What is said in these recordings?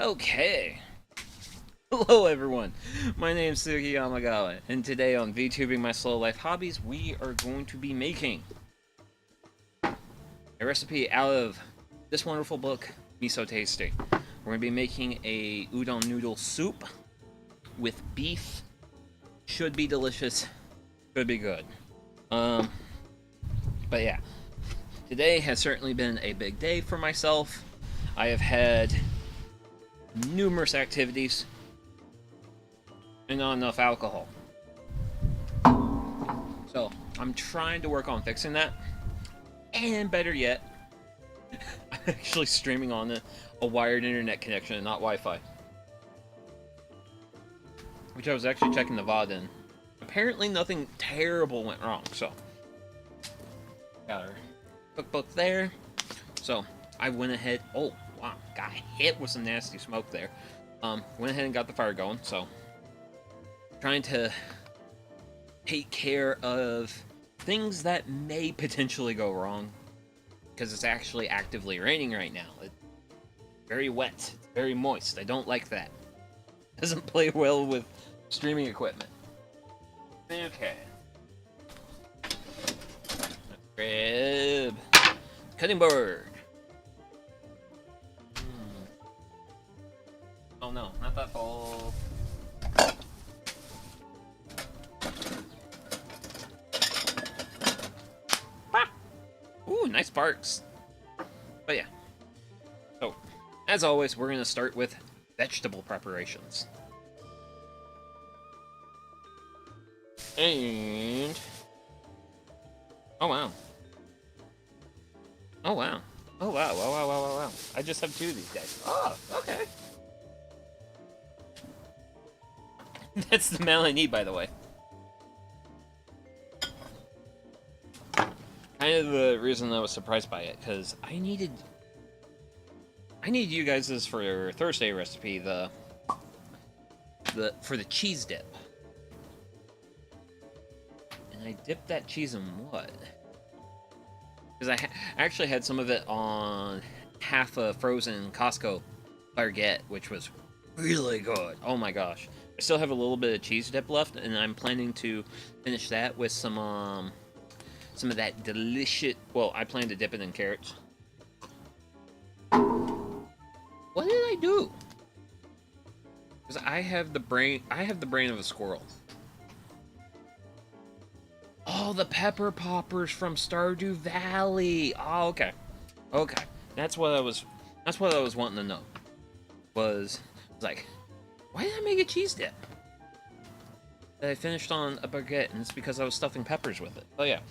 Okay. Hello everyone, my name is Suki Yamagawa, and today on VTubing My Slow Life Hobbies, we are going to be making a recipe out of this wonderful book, Miso Tasty. We're going to be making a udon noodle soup with beef. Should be delicious, should be good. But yeah, today has certainly been a big day for myself. I have had numerous activities and not enough alcohol. So, I'm trying to work on fixing that. And better yet, I'm actually streaming on a wired internet connection and not Wi-Fi. Which I was actually checking the VOD in. Apparently nothing terrible went wrong, so. Got our cookbook there. So, I went ahead. Oh, wow. Got hit with some nasty smoke there. Went ahead and got the fire going, so. Trying to take care of things that may potentially go wrong. Because it's actually actively raining right now. It's very wet. It's very moist. I don't like that. Doesn't play well with streaming equipment. Okay. Let's grab cutting board. Oh no, not that ball. Ah! Ooh, nice sparks. But yeah. So, as always, we're going to start with vegetable preparations. And... oh, wow. Oh, wow. Oh, wow. Wow, wow, wow, wow, wow. I just have two of these guys. Oh, okay. That's the amount I need, by the way. Kind of the reason I was surprised by it, because I need you guys' for your Thursday recipe, for the cheese dip. And I dipped that cheese in what? Because I actually had some of it on half a frozen Costco baguette, which was really good. Oh my gosh. I still have a little bit of cheese dip left, and I'm planning to finish that with some of that delicious... well, I plan to dip it in carrots. What did I do? Because I have the brain of a squirrel. Oh, the pepper poppers from Stardew Valley. Oh, okay. Okay. That's what I was wanting to know. Was like, why did I make a cheese dip? That I finished on a baguette, and it's because I was stuffing peppers with it. Oh yeah.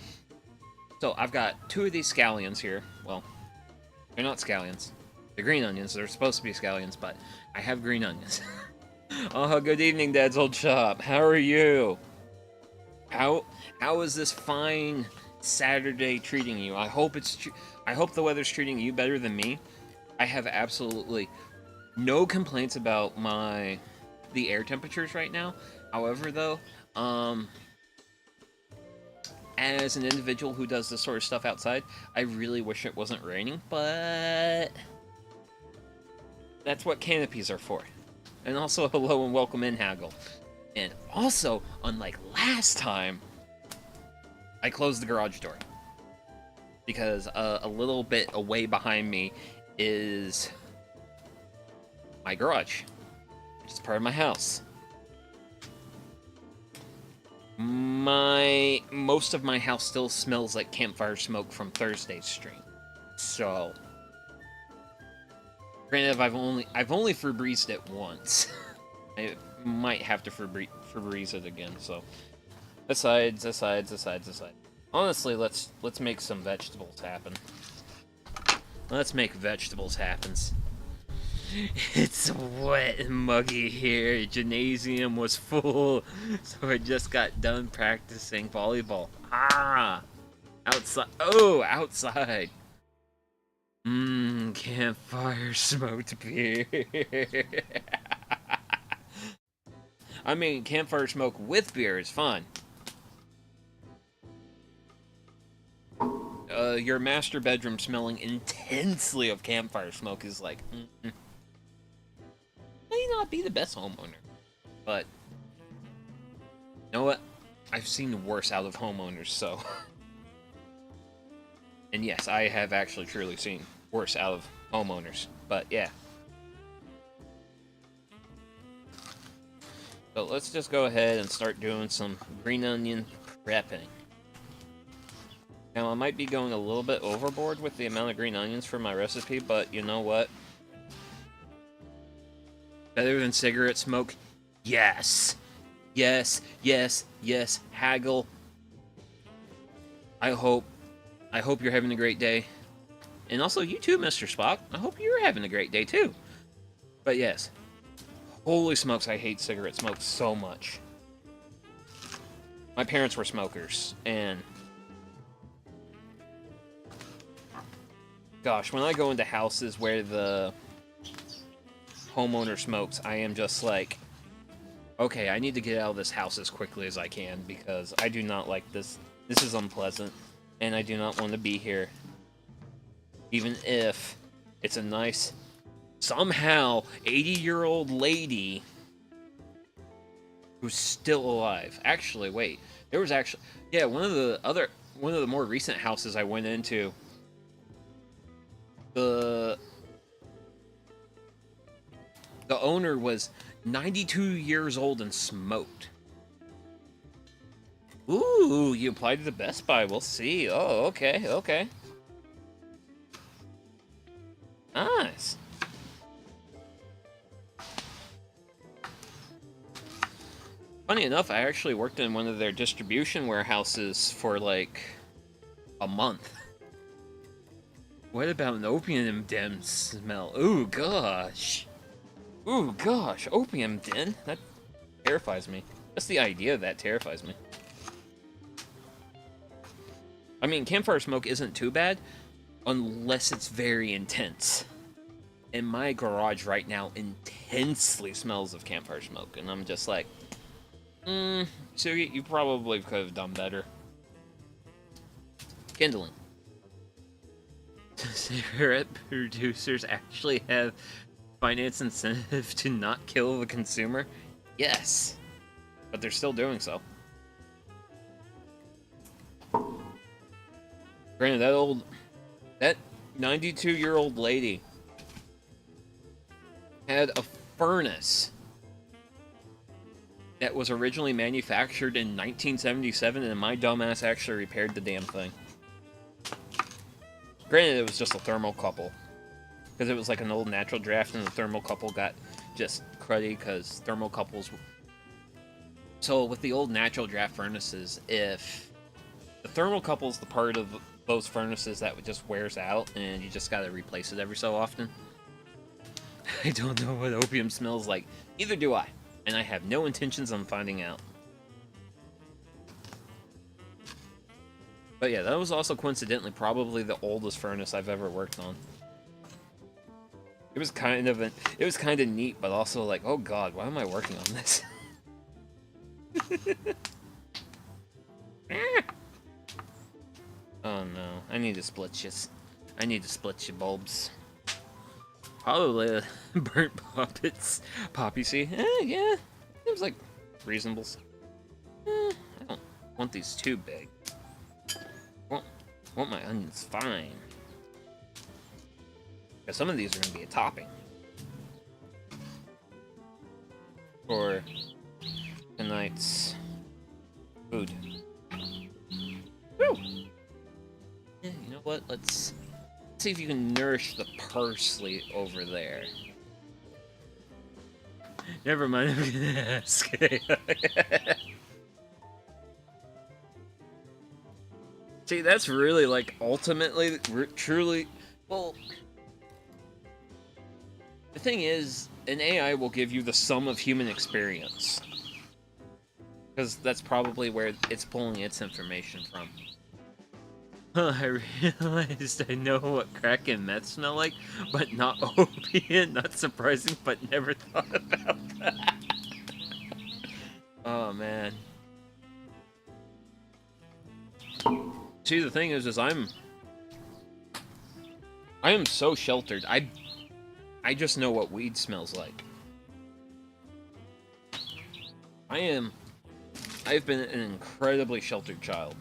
So I've got two of these scallions here. Well, they're not scallions. They're green onions. They're supposed to be scallions, but I have green onions. Oh, good evening, Dad's old shop. How are you? How is this fine Saturday treating you? I hope the weather's treating you better than me. I have absolutely no complaints about the air temperatures right now. However, though, as an individual who does this sort of stuff outside, I really wish it wasn't raining, but that's what canopies are for. And also, hello and welcome in, Haggle. And also, unlike last time, I closed the garage door. Because a little bit away behind me is my garage, which is part of my house. Most of my house still smells like campfire smoke from Thursday's stream. So, granted, I've only Febrezed it once. I might have to Febreze it again. So, aside. Honestly, let's make some vegetables happen. Let's make vegetables happen. It's wet and muggy here. Gymnasium was full, so I just got done practicing volleyball. Ah! Outside. Oh, outside. Campfire smoked beer. I mean, campfire smoke with beer is fun. Your master bedroom smelling intensely of campfire smoke is like... not be the best homeowner. But, you know what? I've seen worse out of homeowners, so... And yes, I have actually truly seen worse out of homeowners. But, yeah. So let's just go ahead and start doing some green onion prepping. Now, I might be going a little bit overboard with the amount of green onions for my recipe, but you know what? Better than cigarette smoke? Yes! Yes, yes, yes, haggle. I hope you're having a great day. And also, you too, Mr. Spock. I hope you're having a great day, too. But yes. Holy smokes, I hate cigarette smoke so much. My parents were smokers, and... Gosh, when I go into houses where the homeowner smokes, I am just like... Okay, I need to get out of this house as quickly as I can, because I do not like this. This is unpleasant, and I do not want to be here. Even if it's a nice... Somehow, 80-year-old lady who's still alive. Actually, wait. There was actually... Yeah, one of the more recent houses I went into, the owner was 92 years old and smoked. Ooh, you applied to the Best Buy. We'll see. Oh, okay, okay. Nice. Funny enough, I actually worked in one of their distribution warehouses for like a month. What about an opium den smell? Ooh, gosh. Ooh, gosh, opium den? That terrifies me. Just the idea of that terrifies me. I mean, campfire smoke isn't too bad, unless it's very intense. And my garage right now intensely smells of campfire smoke, and I'm just like, Sugi, you probably could have done better. Kindling. Cigarette producers actually have finance incentive to not kill the consumer? Yes. But they're still doing so. Granted, that 92-year-old lady had a furnace that was originally manufactured in 1977, and my dumbass actually repaired the damn thing. Granted, it was just a thermocouple, because it was like an old natural draft, and the thermocouple got just cruddy, because thermocouples... So, with the old natural draft furnaces, if the thermocouple's the part of those furnaces that just wears out, and you just gotta replace it every so often. I don't know what opium smells like. Neither do I. And I have no intentions on finding out. But yeah, that was also coincidentally probably the oldest furnace I've ever worked on. It was kind of neat, but also like, oh god, why am I working on this? Oh no, I need to split you. I need to split you bulbs. Probably burnt poppy seed. Yeah, seems like reasonable. I don't want these too big. Want my onions fine. Because some of these are going to be a topping for tonight's food. Woo! Yeah, you know what? Let's see if you can nourish the parsley over there. Never mind, I'm gonna ask. See, that's really, like, ultimately, truly... Well, the thing is, an AI will give you the sum of human experience. Because that's probably where it's pulling its information from. I realized I know what crack and meth smell like, but not opium. Not surprising, but never thought about that. Oh, man. See, the thing is I am so sheltered. I just know what weed smells like. I've been an incredibly sheltered child.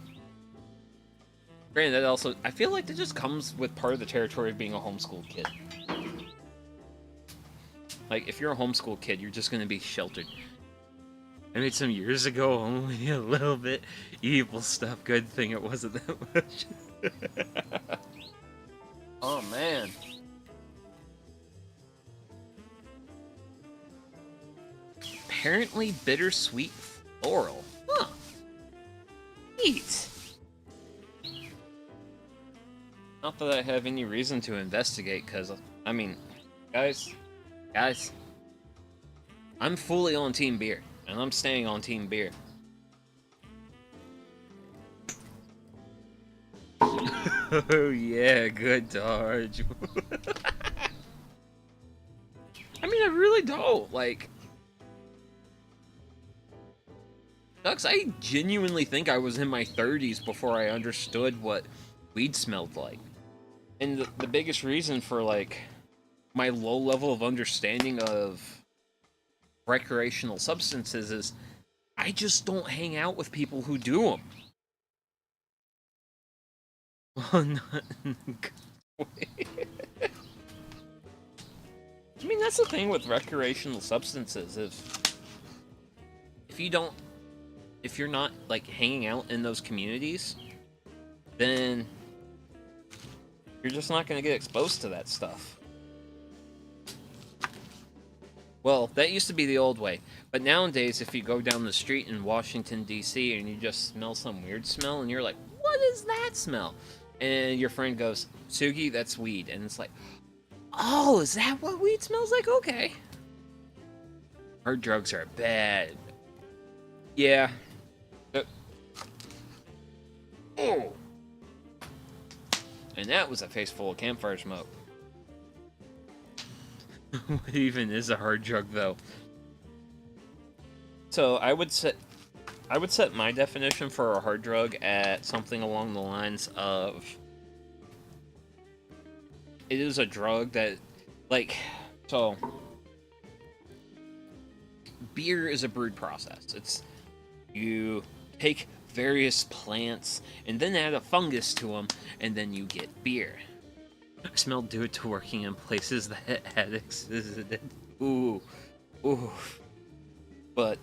Granted, that also, I feel like that just comes with part of the territory of being a homeschool kid. Like, if you're a homeschool kid, you're just gonna be sheltered. I made some years ago only a little bit evil stuff. Good thing it wasn't that much. Oh, man. Apparently bittersweet floral. Huh. Neat. Not that I have any reason to investigate, because, I mean, guys, I'm fully on Team Beer, and I'm staying on Team Beer. Oh yeah, good dodge. I mean, I really don't, like... Ducks, I genuinely think I was in my 30s before I understood what weed smelled like. And the biggest reason for, like, my low level of understanding of recreational substances is I just don't hang out with people who do them. Well, not in a good way. I mean, that's the thing with recreational substances. If you're not, like, hanging out in those communities, then you're just not going to get exposed to that stuff. Well, that used to be the old way. But nowadays, if you go down the street in Washington, D.C., and you just smell some weird smell, and you're like, what is that smell? And your friend goes, Sugi, that's weed. And it's like, oh, is that what weed smells like? Okay. Hard drugs are bad. Yeah. Oh. And that was a face full of campfire smoke. What even is a hard drug, though? So I would set my definition for a hard drug at something along the lines of, it is a drug that, like, so beer is a brewed process. It's, you take various plants and then add a fungus to them, and then you get beer. I smell due to working in places that addicts visited. Ooh. But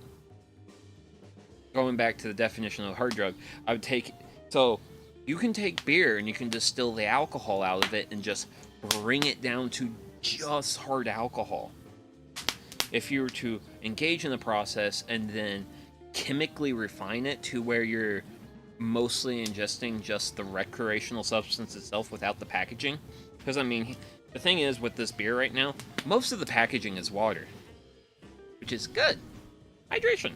going back to the definition of hard drug, I would take, so you can take beer and you can distill the alcohol out of it and just bring it down to just hard alcohol. If you were to engage in the process and then chemically refine it to where you're mostly ingesting just the recreational substance itself without the packaging. Because, I mean, the thing is with this beer right now, most of the packaging is water, which is good. Hydration.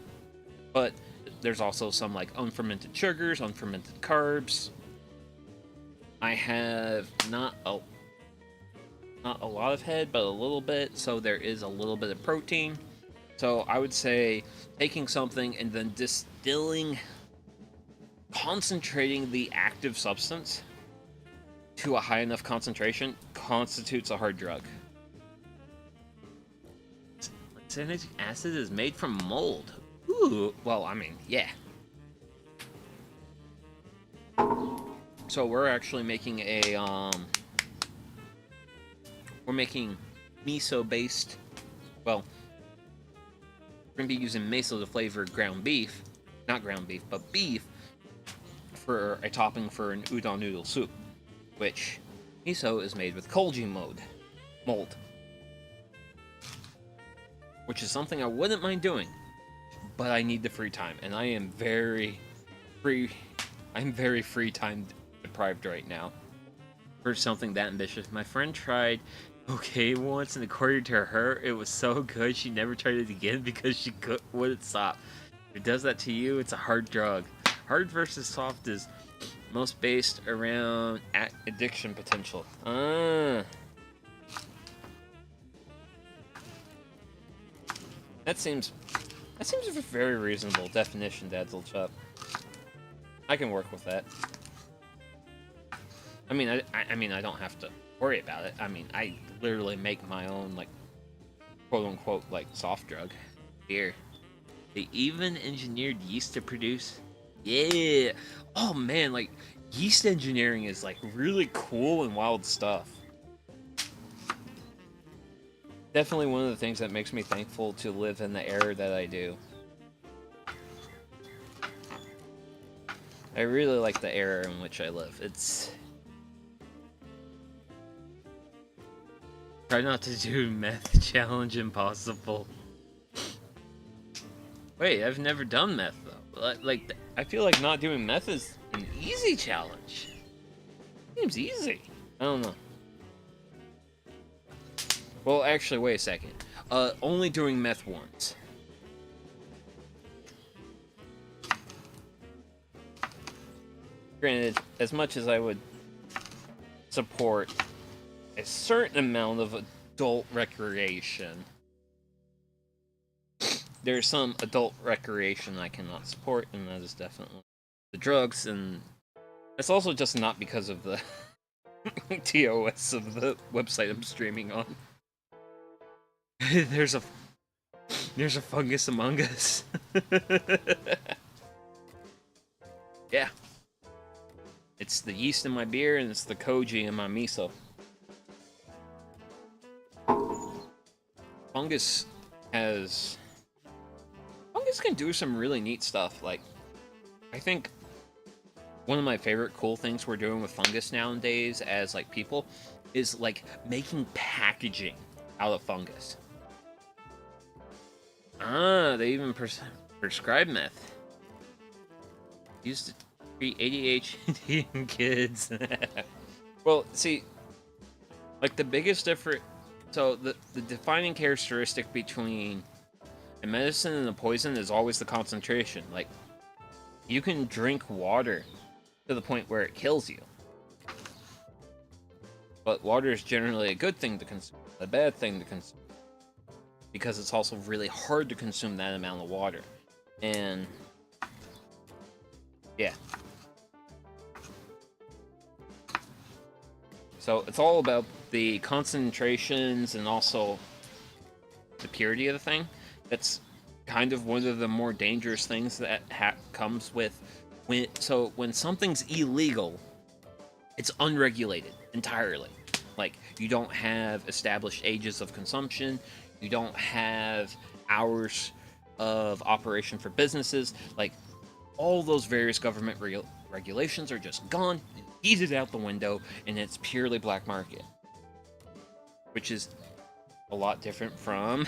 But there's also some, like, unfermented sugars, unfermented carbs. I have not a lot of head, but a little bit, so there is a little bit of protein. So I would say taking something and then distilling, concentrating the active substance to a high enough concentration constitutes a hard drug. Salicylic acid is made from mold. Ooh, well, I mean, yeah. So we're actually making we're making miso-based, well, we're going to be using miso to flavor ground beef, not ground beef, but beef, for a topping for an udon noodle soup, which miso is made with koji mold, which is something I wouldn't mind doing, but I need the free time, and I am very free time deprived right now for something that ambitious. My friend tried okay once, and according to her, it was so good she never tried it again because she wouldn't stop. If it does that to you, it's a hard drug. Hard versus soft is most based around addiction potential. That seems a very reasonable definition, Dazzlechup. I can work with that. I mean, I don't have to worry about it. I mean, I literally make my own, like, quote unquote, like, soft drug beer. They even engineered yeast to produce. Yeah. Oh man, like yeast engineering is like really cool and wild stuff. Definitely one of the things that makes me thankful to live in the era that I do. I really like the era in which I live. It's... Try not to do meth challenge impossible. Wait, I've never done meth though. Like, I feel like not doing meth is an easy challenge. Seems easy. I don't know. Well, actually, wait a second. Only doing meth once. Granted, as much as I would support a certain amount of adult recreation, there's some adult recreation I cannot support, and that is definitely the drugs, and it's also just not because of the TOS of the website I'm streaming on. There's a fungus among us. Yeah. It's the yeast in my beer, and it's the koji in my miso. Fungus can do some really neat stuff. Like, I think one of my favorite cool things we're doing with fungus nowadays as, like, people is, like, making packaging out of fungus. Ah, they even prescribe meth. Used to treat ADHD in kids. Well, see, like, the biggest difference... So, the defining characteristic between a medicine and a poison is always the concentration. Like, you can drink water to the point where it kills you. But water is generally a good thing to consume, a bad thing to consume. Because it's also really hard to consume that amount of water. And... yeah. So, it's all about the concentrations and also the purity of the thing. That's kind of one of the more dangerous things that comes with when something's illegal, it's unregulated entirely. Like, you don't have established ages of consumption, you don't have hours of operation for businesses. Like, all those various government regulations are just gone, eated out the window, and it's purely black market. Which is a lot different from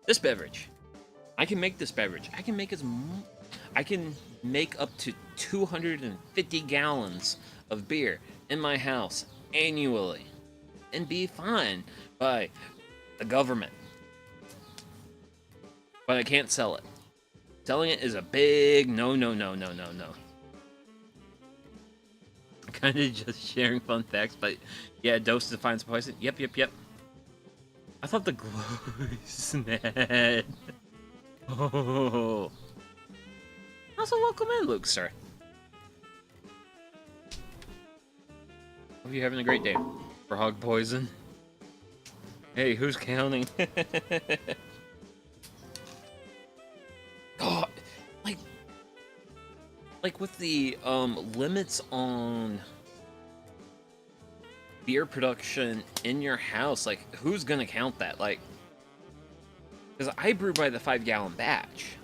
this beverage. I can make this beverage. I can make up to 250 gallons of beer in my house annually and be fined by the government. But I can't sell it. Selling it is a big no. Kind of just sharing fun facts, but yeah, dose defines poison. Yep. I thought the glow is mad. Oh. Also, welcome in, Luke, sir. Hope you're having a great day. For hog poison. Hey, who's counting? God, like with the limits on beer production in your house, like, who's gonna count that? Like, because I brew by the 5-gallon batch.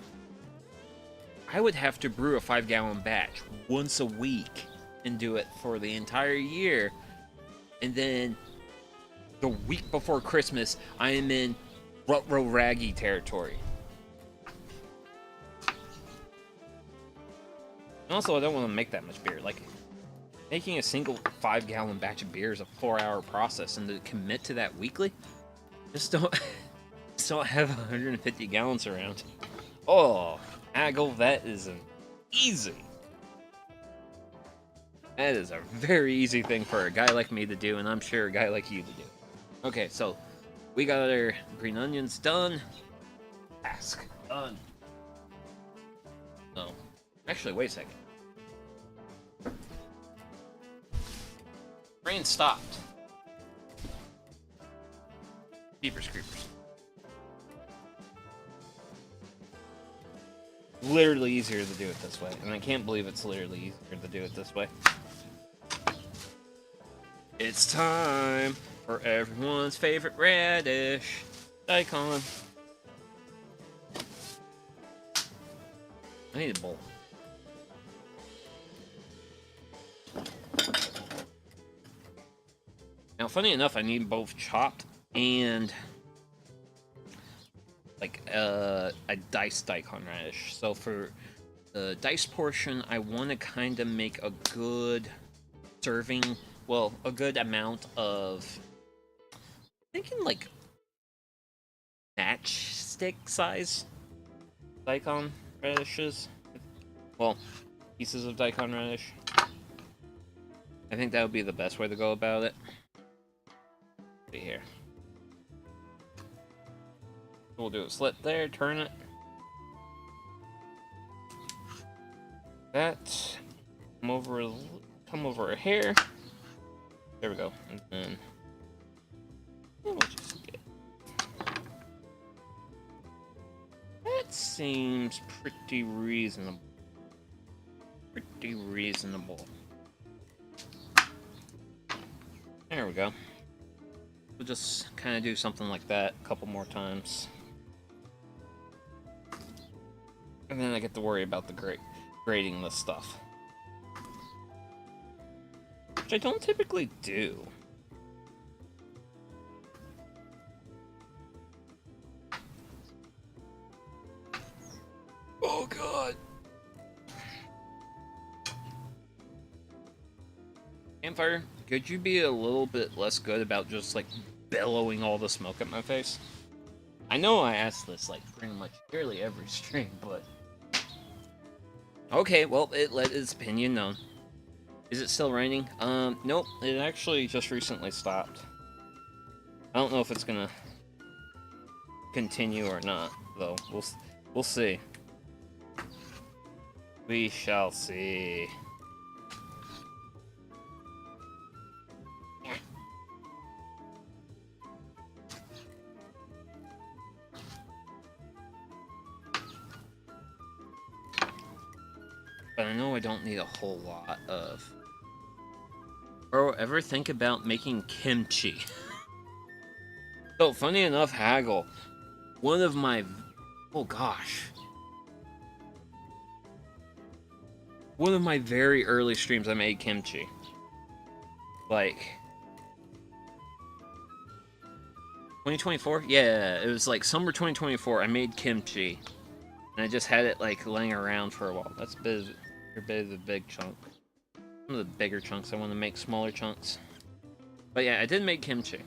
I would have to brew a 5-gallon batch once a week and do it for the entire year. And then the week before Christmas, I am in Rut-Row-Raggy territory. And also, I don't want to make that much beer. Like, making a single 5-gallon batch of beer is a 4-hour process, and to commit to that weekly, just don't have 150 gallons around. Oh, Aggle, that isn't easy. That is a very easy thing for a guy like me to do, and I'm sure a guy like you to do. Okay, so we got our green onions done. Task done. No. Actually, wait a second. Rain stopped. Jeepers creepers. literally easier to do it this way, and I can't believe it's literally easier to do it this way. It's time for everyone's favorite radish, daikon. I need a bowl. Now, funny enough, I need both chopped and like a diced daikon radish. So for the diced portion, I want to kind of make a good serving, well, a good amount of, thinking like matchstick size daikon radishes. Well, pieces of daikon radish. I think that would be the best way to go about it. See here. We'll do a slit there, turn it. That. Come over here. There we go. And then we'll just get. That seems pretty reasonable. Pretty reasonable. There we go. We'll just kind of do something like that a couple more times. And then I get to worry about the grading this stuff. Which I don't typically do. Oh god! Campfire, could you be a little bit less good about just like bellowing all the smoke at my face? I know I ask this like pretty much nearly every stream, but okay, well, it let its opinion known. Is it still raining? Nope, it actually just recently stopped. I don't know if it's gonna continue or not, though. We'll see. We shall see. But I know I don't need a whole lot of. Bro, ever think about making kimchi? So, funny enough, Haggle, one of my. Oh gosh. One of my very early streams, I made kimchi. Like. 2024? Yeah, it was like summer 2024. I made kimchi. And I just had it like laying around for a while. That's a bit of a big chunk. Some of the bigger chunks, I want to make smaller chunks. But yeah, I did make kimchi.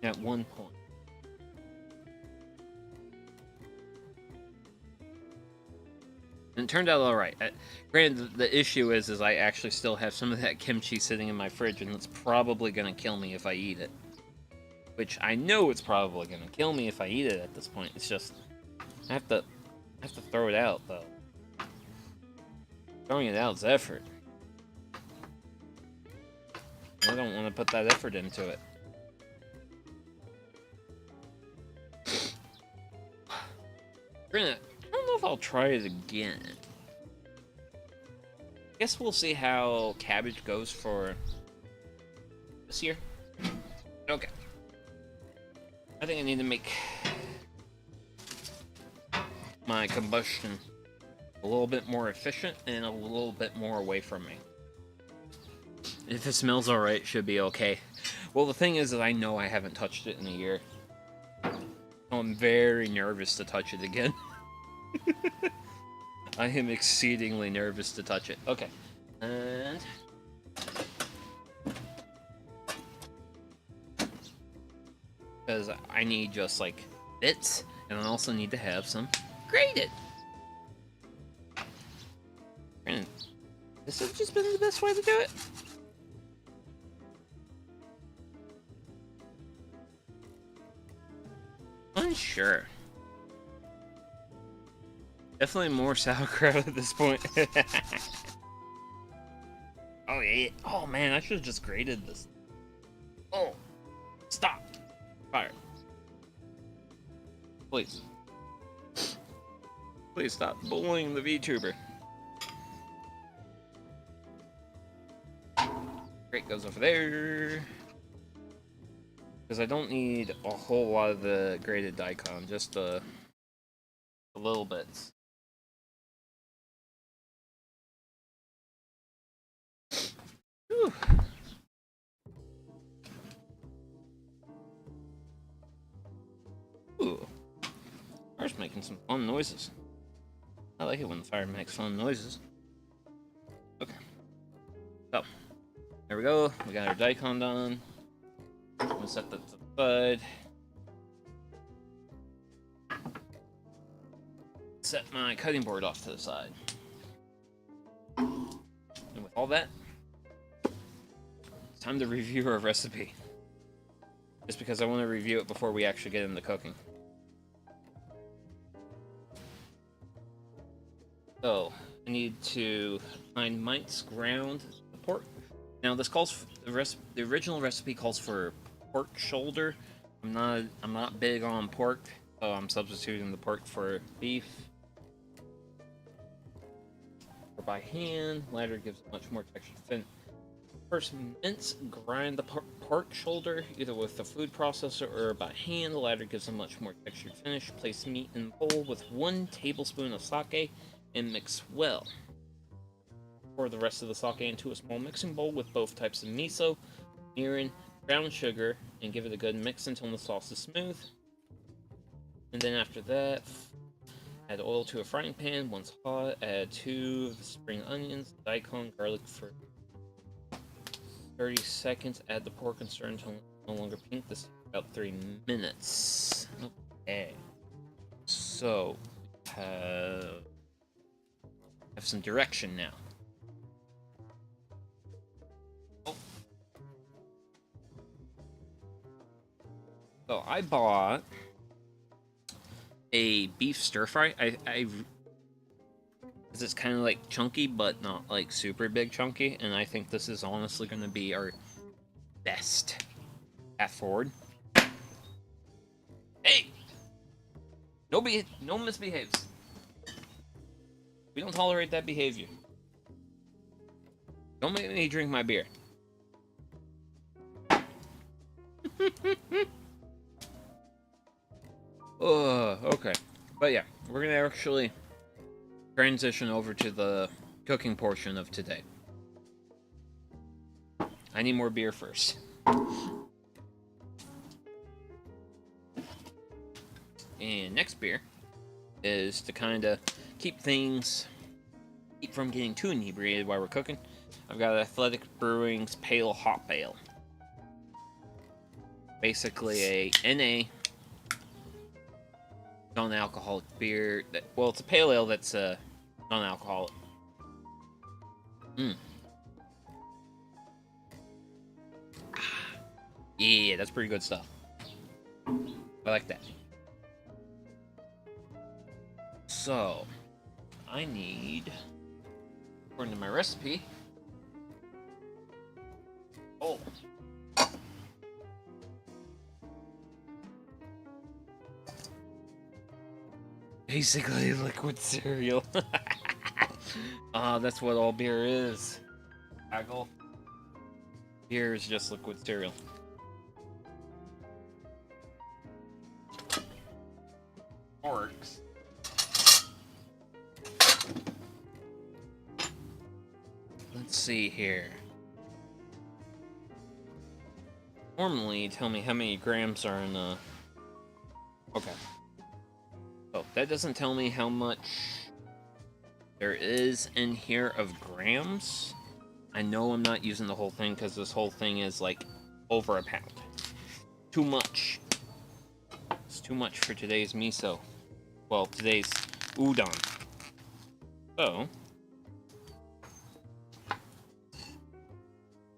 At one point. And it turned out alright. Granted, the issue is I actually still have some of that kimchi sitting in my fridge, and it's probably going to kill me if I eat it. Which I know it's probably going to kill me if I eat it at this point. It's just, I have to throw it out, though. Throwing it out is effort. I don't want to put that effort into it. Granted, I don't know if I'll try it again. I guess we'll see how cabbage goes for this year. Okay. I think I need to make my combustion a little bit more efficient and a little bit more away from me. If it smells alright, it should be okay. Well, the thing is that I know I haven't touched it in a year. I'm very nervous to touch it again. I am exceedingly nervous to touch it. Okay. And because I need just like bits, and I also need to have some grated. And this has just been the best way to do it. Unsure. Definitely more sauerkraut at this point. Oh yeah. Oh man, I should have just grated this. Oh, stop. Fire. Please. Please stop bullying the VTuber. Great, goes over there. Because I don't need a whole lot of the graded daikon, just a little bits. Whew. Ooh. Fire's making some fun noises. I like it when the fire makes fun noises. Okay. So, there we go. We got our daikon done. I'm gonna set that to the side. Set my cutting board off to the side. And with all that, it's time to review our recipe. Just because I want to review it before we actually get into cooking. So, I need to find minced ground pork. Now, this calls for the original recipe calls for pork shoulder. I'm not big on pork, so I'm substituting the pork for beef. Or by hand, latter gives a much more textured finish. First, mince grind the pork shoulder either with the food processor or by hand. The latter gives a much more textured finish. Place meat in a bowl with 1 tablespoon of sake and mix well. Pour the rest of the sake into a small mixing bowl with both types of miso, mirin, brown sugar, and give it a good mix until the sauce is smooth. And then after that, add oil to a frying pan. Once hot, add 2 of the spring onions, daikon, garlic for 30 seconds. Add the pork and stir until it's no longer pink. This is about 3 minutes. Okay. So, have some direction now. Oh. So I bought a beef stir fry. Because it's kind of like chunky, but not like super big chunky, and I think this is honestly going to be our best path forward. Hey, no misbehaves. We don't tolerate that behavior. Don't make me drink my beer. Okay. But yeah, we're gonna actually transition over to the cooking portion of today. I need more beer first. And next beer is to kind of keep from getting too inebriated while we're cooking. I've got Athletic Brewing's Pale Hop Ale. Basically a NA non-alcoholic beer. Well, it's a pale ale that's non-alcoholic. Yeah, that's pretty good stuff. I like that. So, I need, according to my recipe, basically liquid cereal. That's what all beer is. Aggle. Beer is just liquid cereal. Works. Let's see here. Normally, tell me how many grams are in the... Okay. Oh, that doesn't tell me how much there is in here of grams. I know I'm not using the whole thing because this whole thing is like over a pound. Too much. It's too much for today's miso. Well, today's udon. So,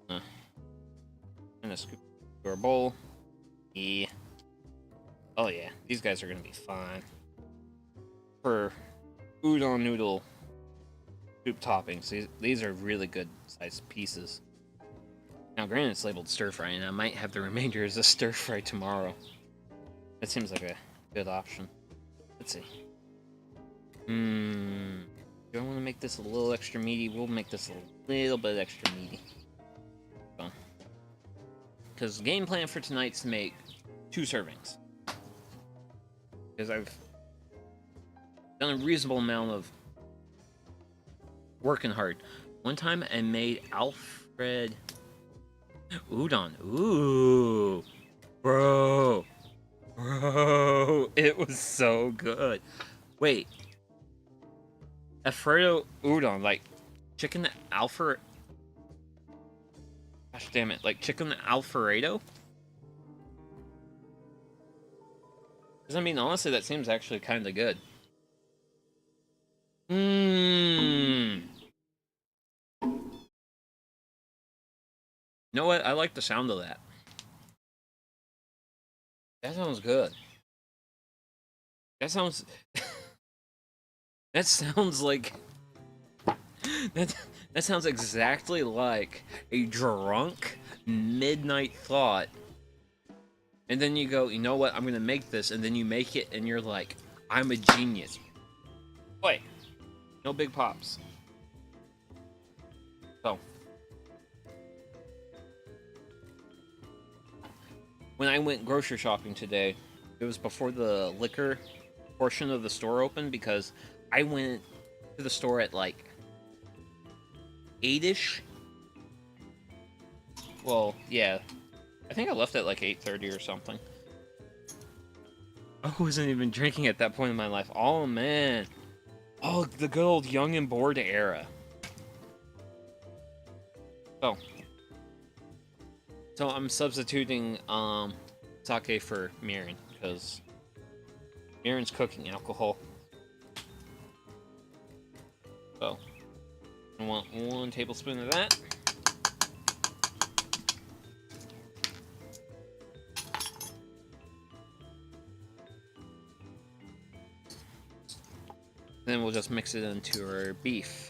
I'm gonna scoop into our bowl. Yeah. Oh yeah, these guys are gonna be fine. For udon noodle soup toppings, these are really good sized pieces. Now, granted, it's labeled stir fry, and I might have the remainder as a stir fry tomorrow. That seems like a good option. Let's see. Do I want to make this a little extra meaty? We'll make this a little bit extra meaty. Because the game plan for tonight's to make 2 servings. Because I've done a reasonable amount of working hard. One time I made Alfred Udon. Ooh. Bro. It was so good. Wait. Alfredo Udon, like chicken Alfred. Gosh damn it, like chicken Alfredo? Because I mean, honestly, that seems actually kind of good. You know what? I like the sound of that. That sounds good. That sounds... that sounds like... That sounds exactly like a drunk midnight thought. And then you go, you know what? I'm going to make this. And then you make it and you're like, I'm a genius. Wait. No big pops. So. When I went grocery shopping today, it was before the liquor portion of the store opened because I went to the store at like 8-ish. Well, yeah. I think I left at like 8:30 or something. I wasn't even drinking at that point in my life. Oh, man. Oh, the good old young and bored era. So I'm substituting sake for mirin because mirin's cooking alcohol. So I want 1 tablespoon of that. Then we'll just mix it into our beef.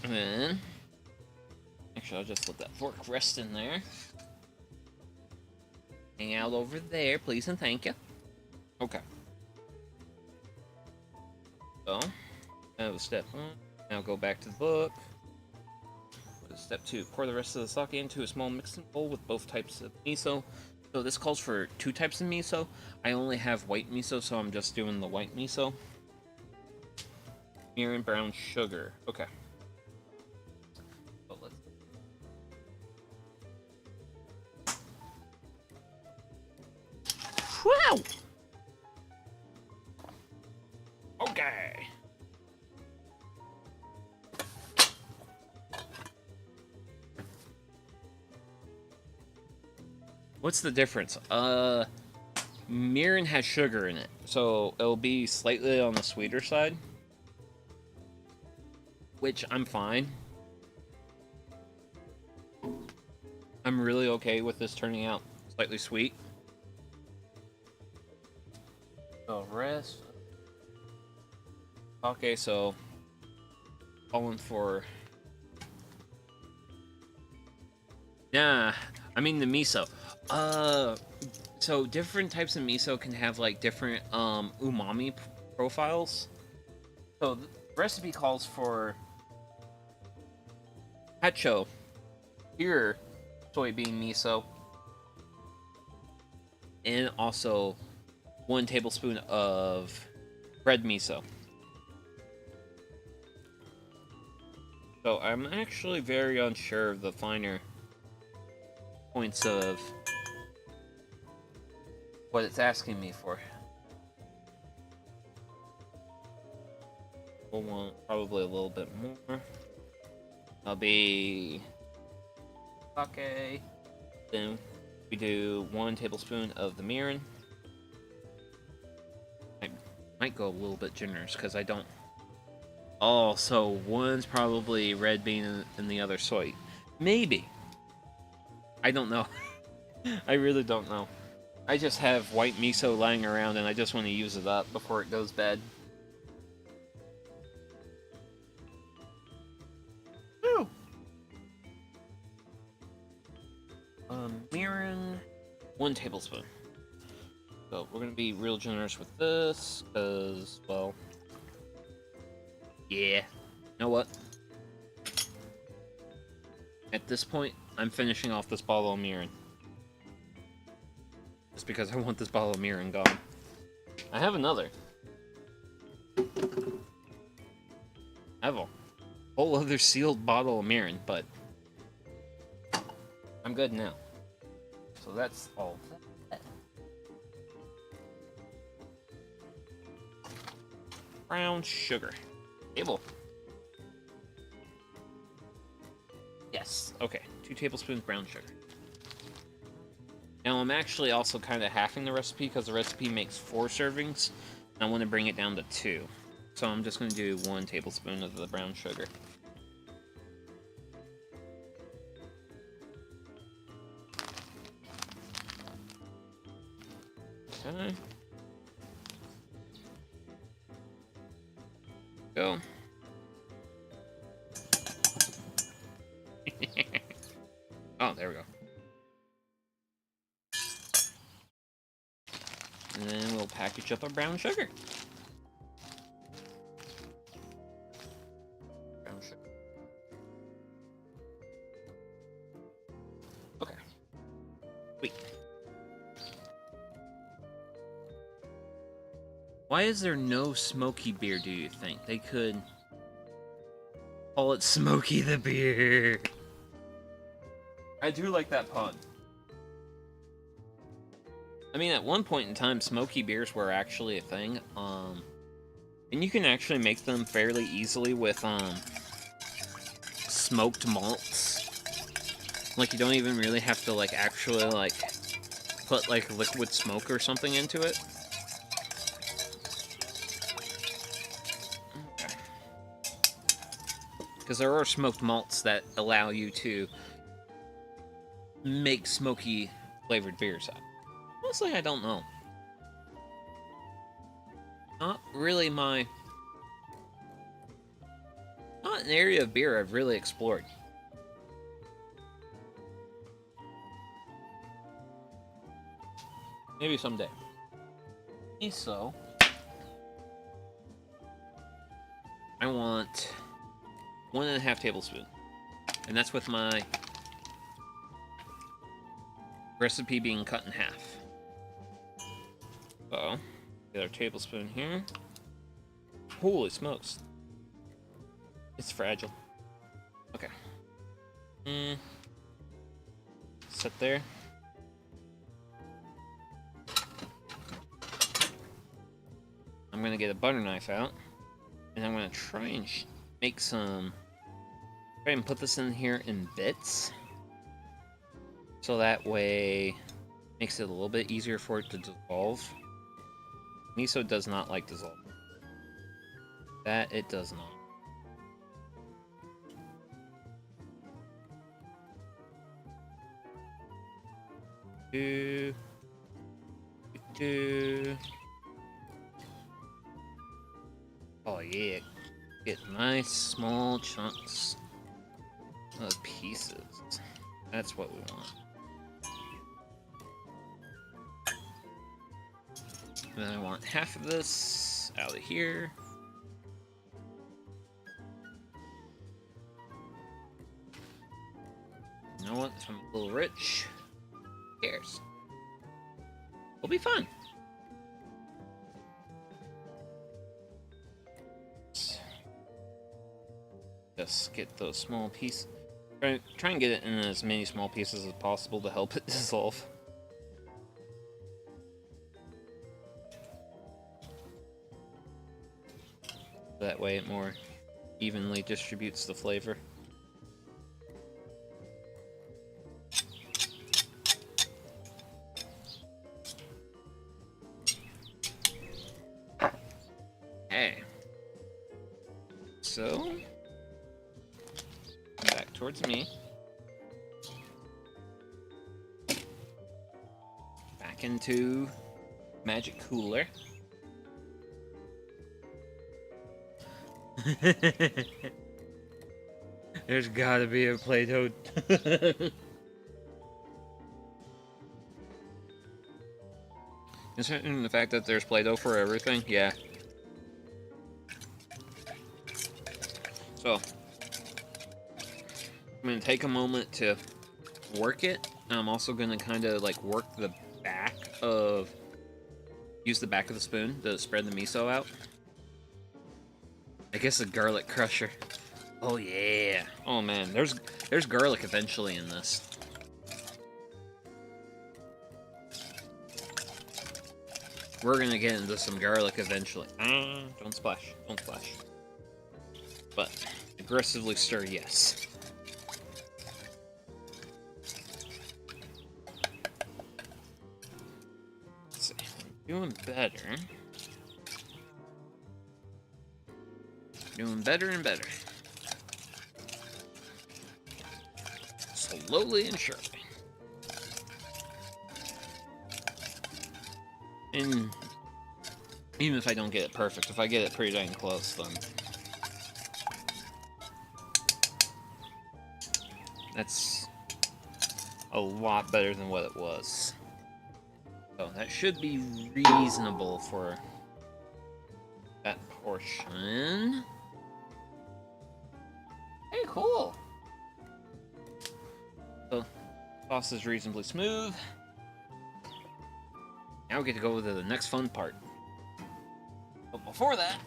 And then, actually, I'll just let that fork rest in there. Hang out over there, please and thank you. Okay. So, that was step 1. Now go back to the book. Step 2, pour the rest of the sake into a small mixing bowl with both types of miso. So this calls for 2 types of miso. I only have white miso, so I'm just doing the white miso. Mirin, brown sugar. Okay. So let's... Wow! Okay. What's the difference? Mirin has sugar in it, so it'll be slightly on the sweeter side. Which I'm fine. I'm really okay with this turning out slightly sweet. So rest. Okay, so calling for... Nah, I mean the miso. So different types of miso can have like different umami profiles. So the recipe calls for hacho, pure soybean miso, and also 1 tablespoon of red miso. So I'm actually very unsure of the finer points of what it's asking me for. We'll want probably a little bit more. That'll be sake. Then we do 1 tablespoon of the mirin. I might go a little bit generous because I don't. Oh, so 1's probably red bean and the other soy. Maybe. I don't know. I really don't know. I just have white miso lying around and I just want to use it up before it goes bad. 1 tablespoon. So we're gonna be real generous with this, because, well, yeah. You know what? At this point, I'm finishing off this bottle of mirin. Just because I want this bottle of mirin gone. I have another. I have a whole other sealed bottle of mirin, but I'm good now. So that's all. Brown sugar. Table. Yes. Okay. 2 tablespoons brown sugar. Now I'm actually also kind of halving the recipe because the recipe makes 4 servings. And I want to bring it down to 2. So I'm just going to do 1 tablespoon of the brown sugar. Okay. Go. Oh, there we go. And then we'll package up our brown sugar. Brown sugar. Okay. Wait. Why is there no smoky beer, do you think? They could call it Smokey the Beer. I do like that pun. I mean, at one point in time, smoky beers were actually a thing. And you can actually make them fairly easily with smoked malts. Like, you don't even really have to like actually like put like liquid smoke or something into it. Because there are smoked malts that allow you to make smoky flavored beers out. Honestly, I don't know. Not really not an area of beer I've really explored. Maybe someday. So, I want 1.5 tablespoons. And that's with my recipe being cut in half. So, get our tablespoon here. Holy smokes. It's fragile. Okay. Set there. I'm gonna get a butter knife out. And I'm gonna try and make some... Try and put this in here in bits. So that way... Makes it a little bit easier for it to dissolve. Miso does not like dissolve. That it does not. Oh yeah, get nice small chunks of pieces. That's what we want. And then I want half of this out of here. You know what? If I'm a little rich, who cares? It'll be fun. Just get those small pieces. Try and get it in as many small pieces as possible to help it dissolve. That way it more evenly distributes the flavor. Hey. So, back towards me. Back into Magic Cooler. There's gotta be a Play-Doh. Considering the fact that there's Play-Doh for everything, yeah. So, I'm going to take a moment to work it. I'm also going to kind of like work the back of... Use the back of the spoon to spread the miso out. I guess a garlic crusher. Oh yeah. Oh man, there's garlic eventually in this. We're gonna get into some garlic eventually. Don't splash. Don't splash. But aggressively stir, yes. Let's see. Doing better. Doing better and better. Slowly and surely. And even if I don't get it perfect, if I get it pretty dang close, then that's a lot better than what it was. So that should be reasonable for that portion. Hey, cool. So, sauce is reasonably smooth. Now we get to go to the next fun part. But before that,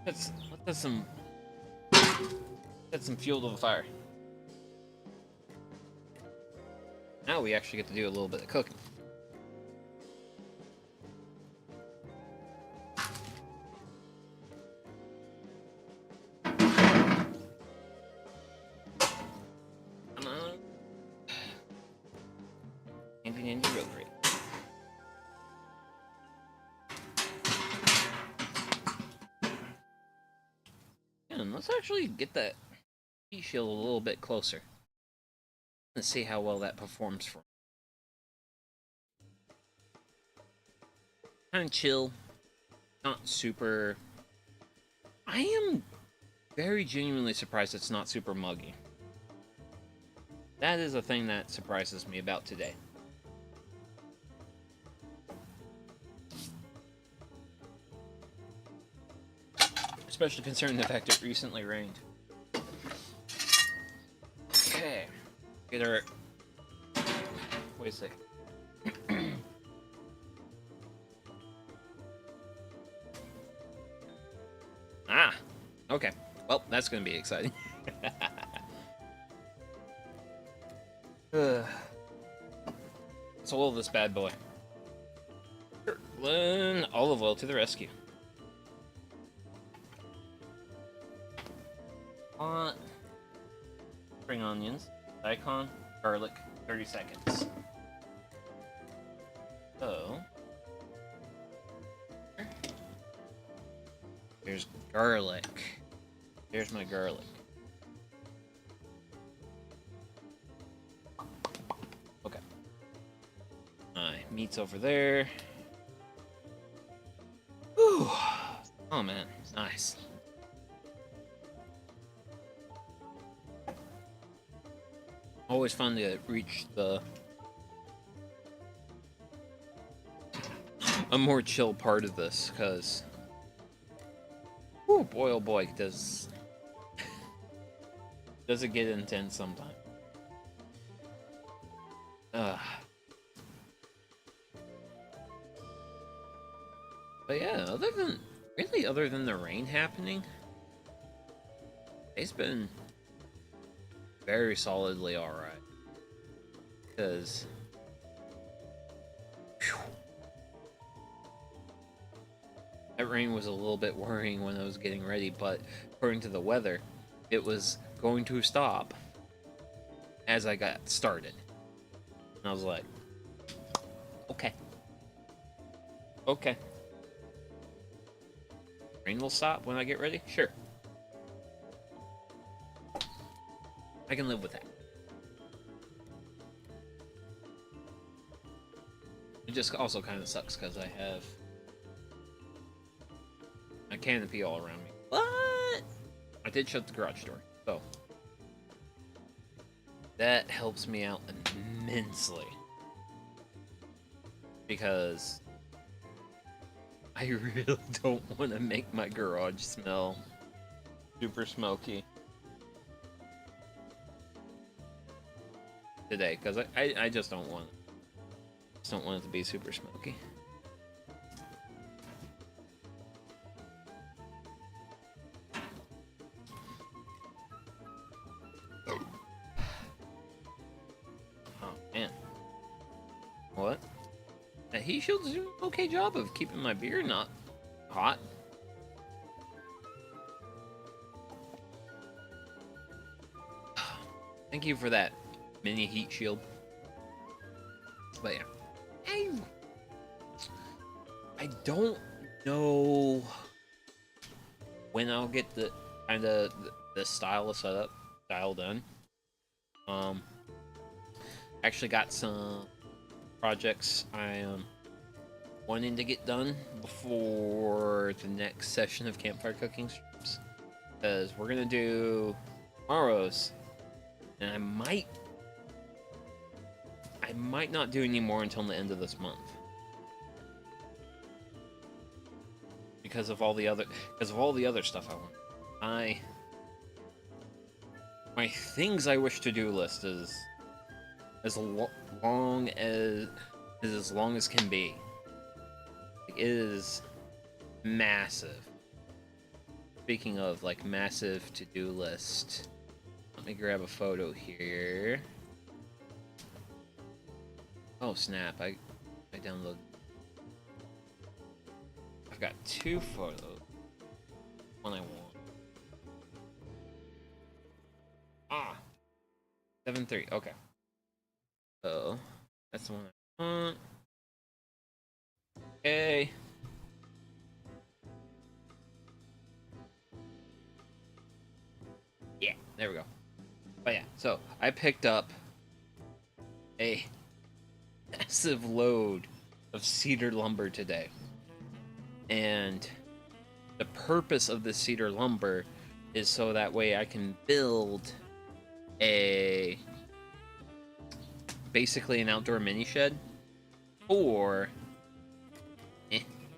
let's set some fuel to the fire. Now we actually get to do a little bit of cooking. Handy rotary. And let's actually get that heat shield a little bit closer. Let's see how well that performs for me. Kind of chill. Not super... I am very genuinely surprised it's not super muggy. That is a thing that surprises me about today. Especially considering the fact it recently rained. Okay. Get our... Wait a second. Ah! Okay. Well, that's gonna be exciting. Let's oil this bad boy. Olive oil to the rescue. Spring onions, daikon, garlic, 30 seconds. So, there's garlic. There's my garlic. Okay. My meat's over there. Whew. Oh man, nice. Always fun to reach a more chill part of this, because boy oh boy, does it get intense sometimes. But yeah, other than the rain happening, it's been very solidly alright. Because that rain was a little bit worrying when I was getting ready, but according to the weather, it was going to stop as I got started. And I was like, okay. Okay. Rain will stop when I get ready? Sure. I can live with that. It just also kind of sucks because I have a canopy all around me. But I did shut the garage door, so that helps me out immensely. because I really don't want to make my garage smell super smoky today, because I just don't want it. Just don't want it to be super smoky. Oh man, what? The heat shield's doing an okay job of keeping my beer not hot. Thank you for that mini heat shield. But yeah, I don't know when I'll get the kind of the style of setup dialed in. Actually got some projects I am wanting to get done before the next session of Campfire cooking streams, because we're gonna do tomorrow's, and I might not do any more until the end of this month, because of all the other stuff I want. My things I wish to do list is as long as can be. It is massive. Speaking of like massive to-do list, let me grab a photo here. Oh snap! I downloaded. I've got 2 photos. One I want. 7-3. Okay. So that's the one I want. Okay. Yeah, there we go. But yeah, so I picked up a massive load of cedar lumber today. And the purpose of this cedar lumber is so that way I can build basically an outdoor mini shed for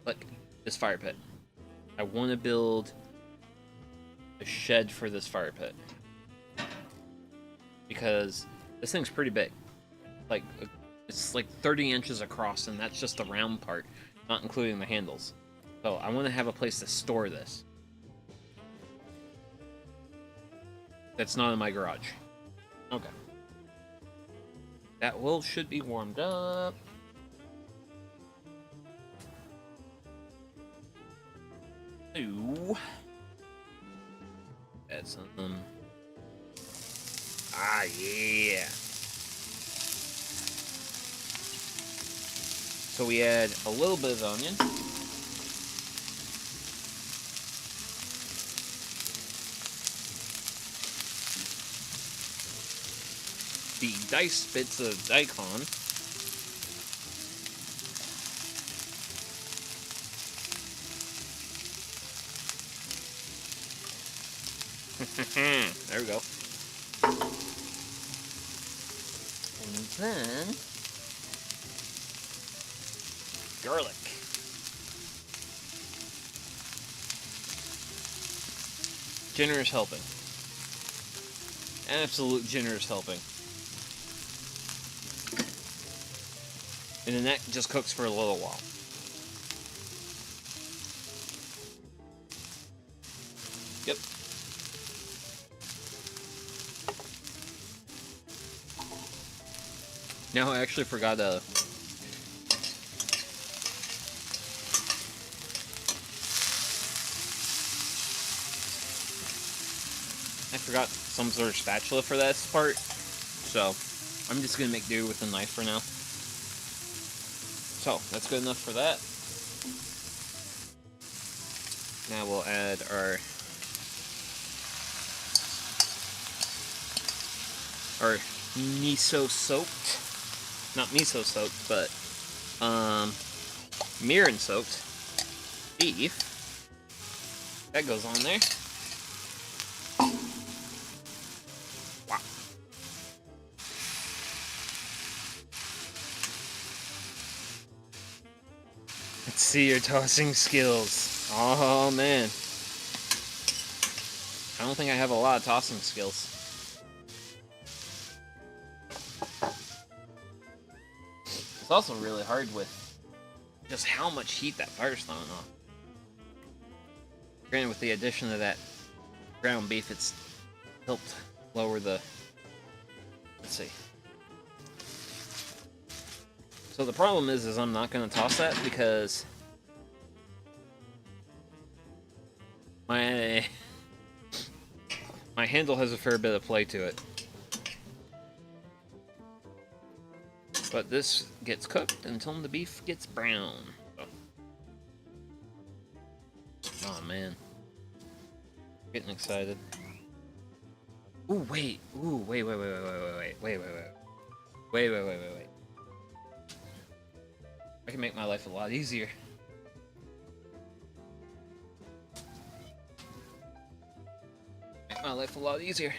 look, this fire pit. I want to build a shed for this fire pit because this thing's pretty big. Like, it's like 30 inches across, and that's just the round part, not including the handles. So I want to have a place to store this that's not in my garage. Okay. That should be warmed up. Ooh. Add some. Yeah. So we add a little bit of onion. The diced bits of daikon. There we go. And then garlic. Generous helping. Absolute generous helping. And then that just cooks for a little while. Yep. Now I actually forgot some sort of spatula for that part, so I'm just gonna make do with the knife for now. So that's good enough for that. Now we'll add our miso soaked, not miso soaked, but mirin soaked beef. That goes on there. Wow. Let's see your tossing skills. Oh man. I don't think I have a lot of tossing skills. It's also really hard with just how much heat that fire's throwing off. Granted, with the addition of that ground beef, it's helped lower the... Let's see. So the problem is I'm not going to toss that because my handle has a fair bit of play to it. But this gets cooked until the beef gets brown. Oh man. Getting excited. Ooh, wait. Ooh, wait. I can make my life a lot easier. Make my life a lot easier.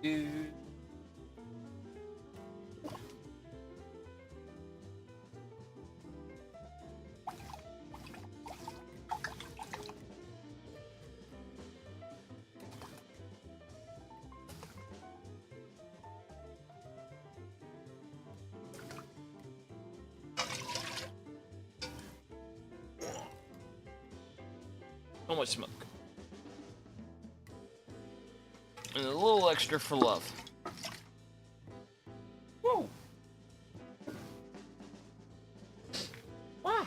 Dude. So much smoke. And a little extra for love. Whoa! Wow!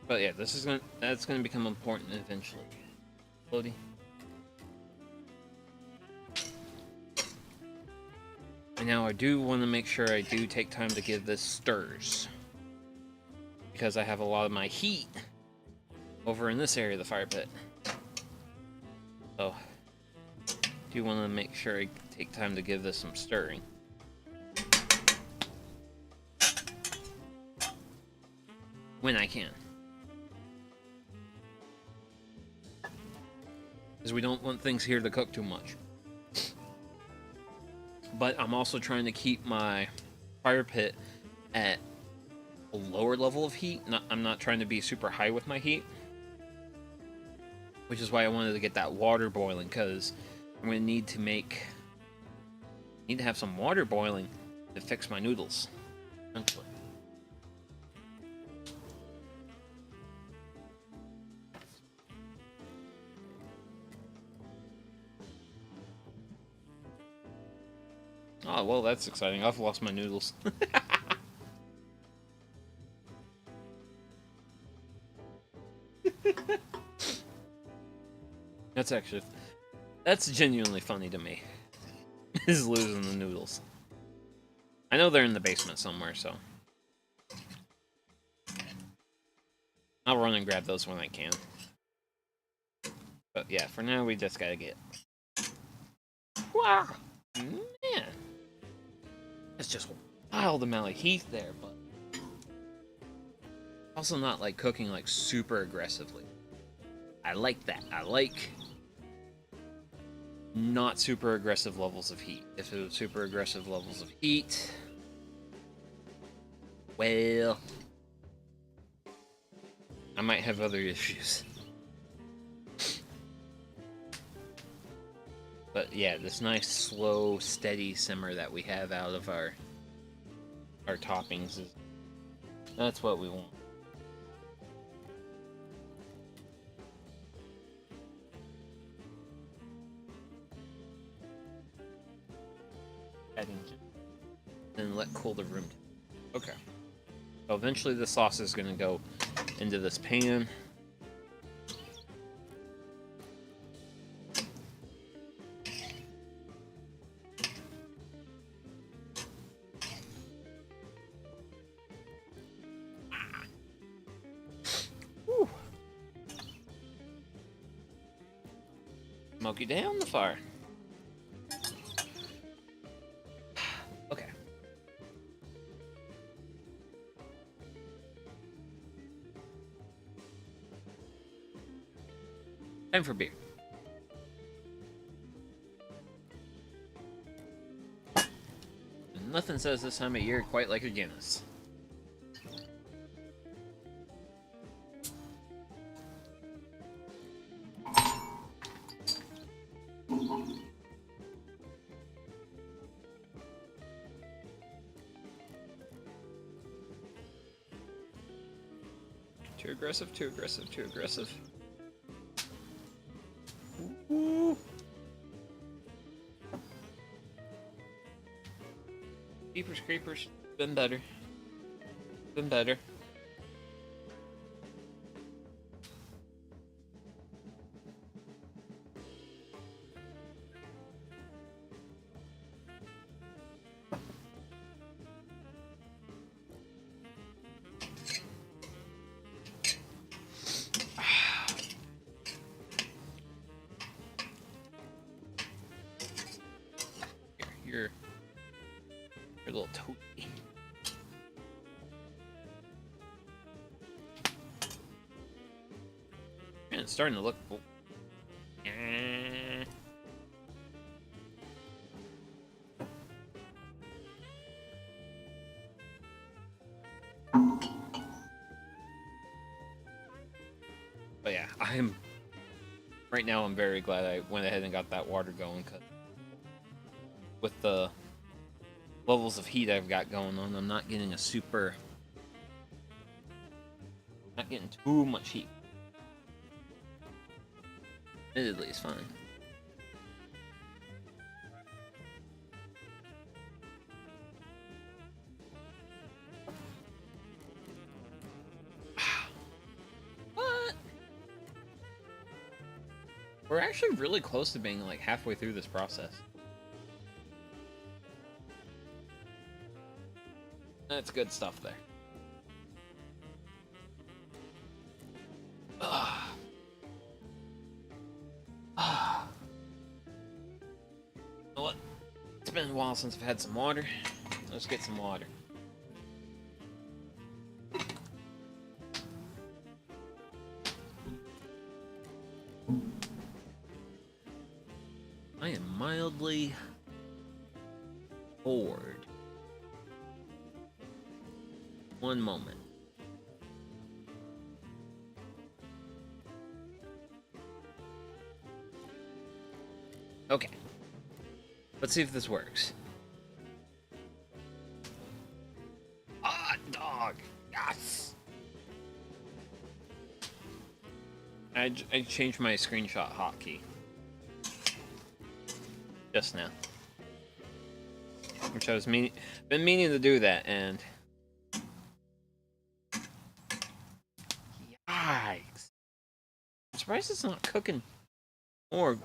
But yeah, that's gonna become important eventually. Floaty. And now I do want to make sure I do take time to give this stirs. Because I have a lot of my heat over in this area of the fire pit. So, do want to make sure I take time to give this some stirring. When I can. Because we don't want things here to cook too much. But I'm also trying to keep my fire pit at a lower level of heat. I'm not trying to be super high with my heat. Which is why I wanted to get that water boiling, because I'm going to need to have some water boiling to fix my noodles. Eventually. Oh, well, that's exciting. I've lost my noodles. That's genuinely funny to me. Is losing the noodles. I know they're in the basement somewhere, so I'll run and grab those when I can. But yeah, for now we just gotta get... Wow! Man! That's just a wild amount of heat there, but... Also not like cooking like super aggressively. I like that. I like not super aggressive levels of heat. If it was super aggressive levels of heat, well, I might have other issues. But yeah, this nice, slow, steady simmer that we have out of our toppings, that's what we want. Then let cool the room. Okay. So eventually the sauce is going to go into this pan. Whew. Smoky down the fire. Okay. Time for beer. And nothing says this time of year quite like a Guinness. Too aggressive, too aggressive, too aggressive. Ooh. Jeepers creepers. Been better. Been better. You're a little toady. Man, it's starting to look cool. But yeah, right now I'm very glad I went ahead and got that water going, cause with the levels of heat I've got going on, I'm not getting not getting too much heat. Admittedly, it's fine. What? We're actually really close to being like halfway through this process. That's good stuff there. You know what? It's been a while since I've had some water. Let's get some water. I am mildly bored. One moment. Okay. Let's see if this works. Ah, dog. Yes. I changed my screenshot hotkey just now, which I was been meaning to do that, and yikes! I'm surprised it's not cooking more,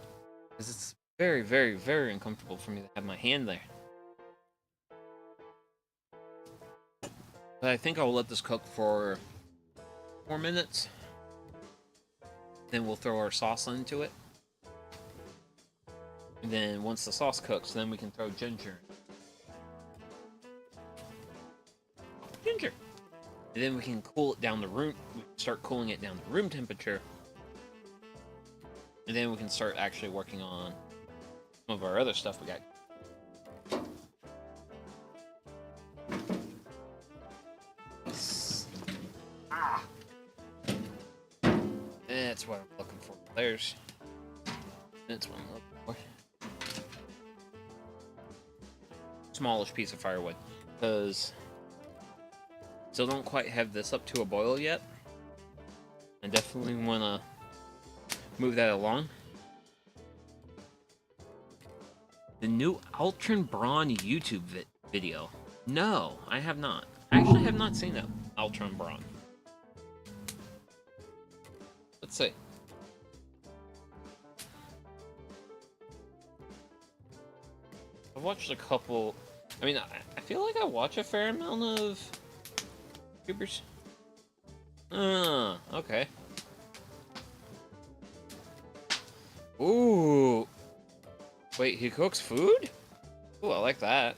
because it's very, very, very uncomfortable for me to have my hand there. But I think I'll let this cook for 4 minutes. Then we'll throw our sauce into it. And then once the sauce cooks, then we can throw ginger. Ginger! And then we can cool it down the room. We can start cooling it down to room temperature. And then we can start actually working on some of our other stuff we got. Ah! That's what I'm looking for. That's what I'm looking for. Smallish piece of firewood. Because still don't quite have this up to a boil yet. I definitely want to move that along. The new Ultron Braun YouTube video. No, I have not. I actually have not seen that Ultron Braun. Let's see. I've watched a couple. I mean, I feel like I watch a fair amount of YouTubers. Okay. Ooh. Wait, he cooks food? Ooh, I like that.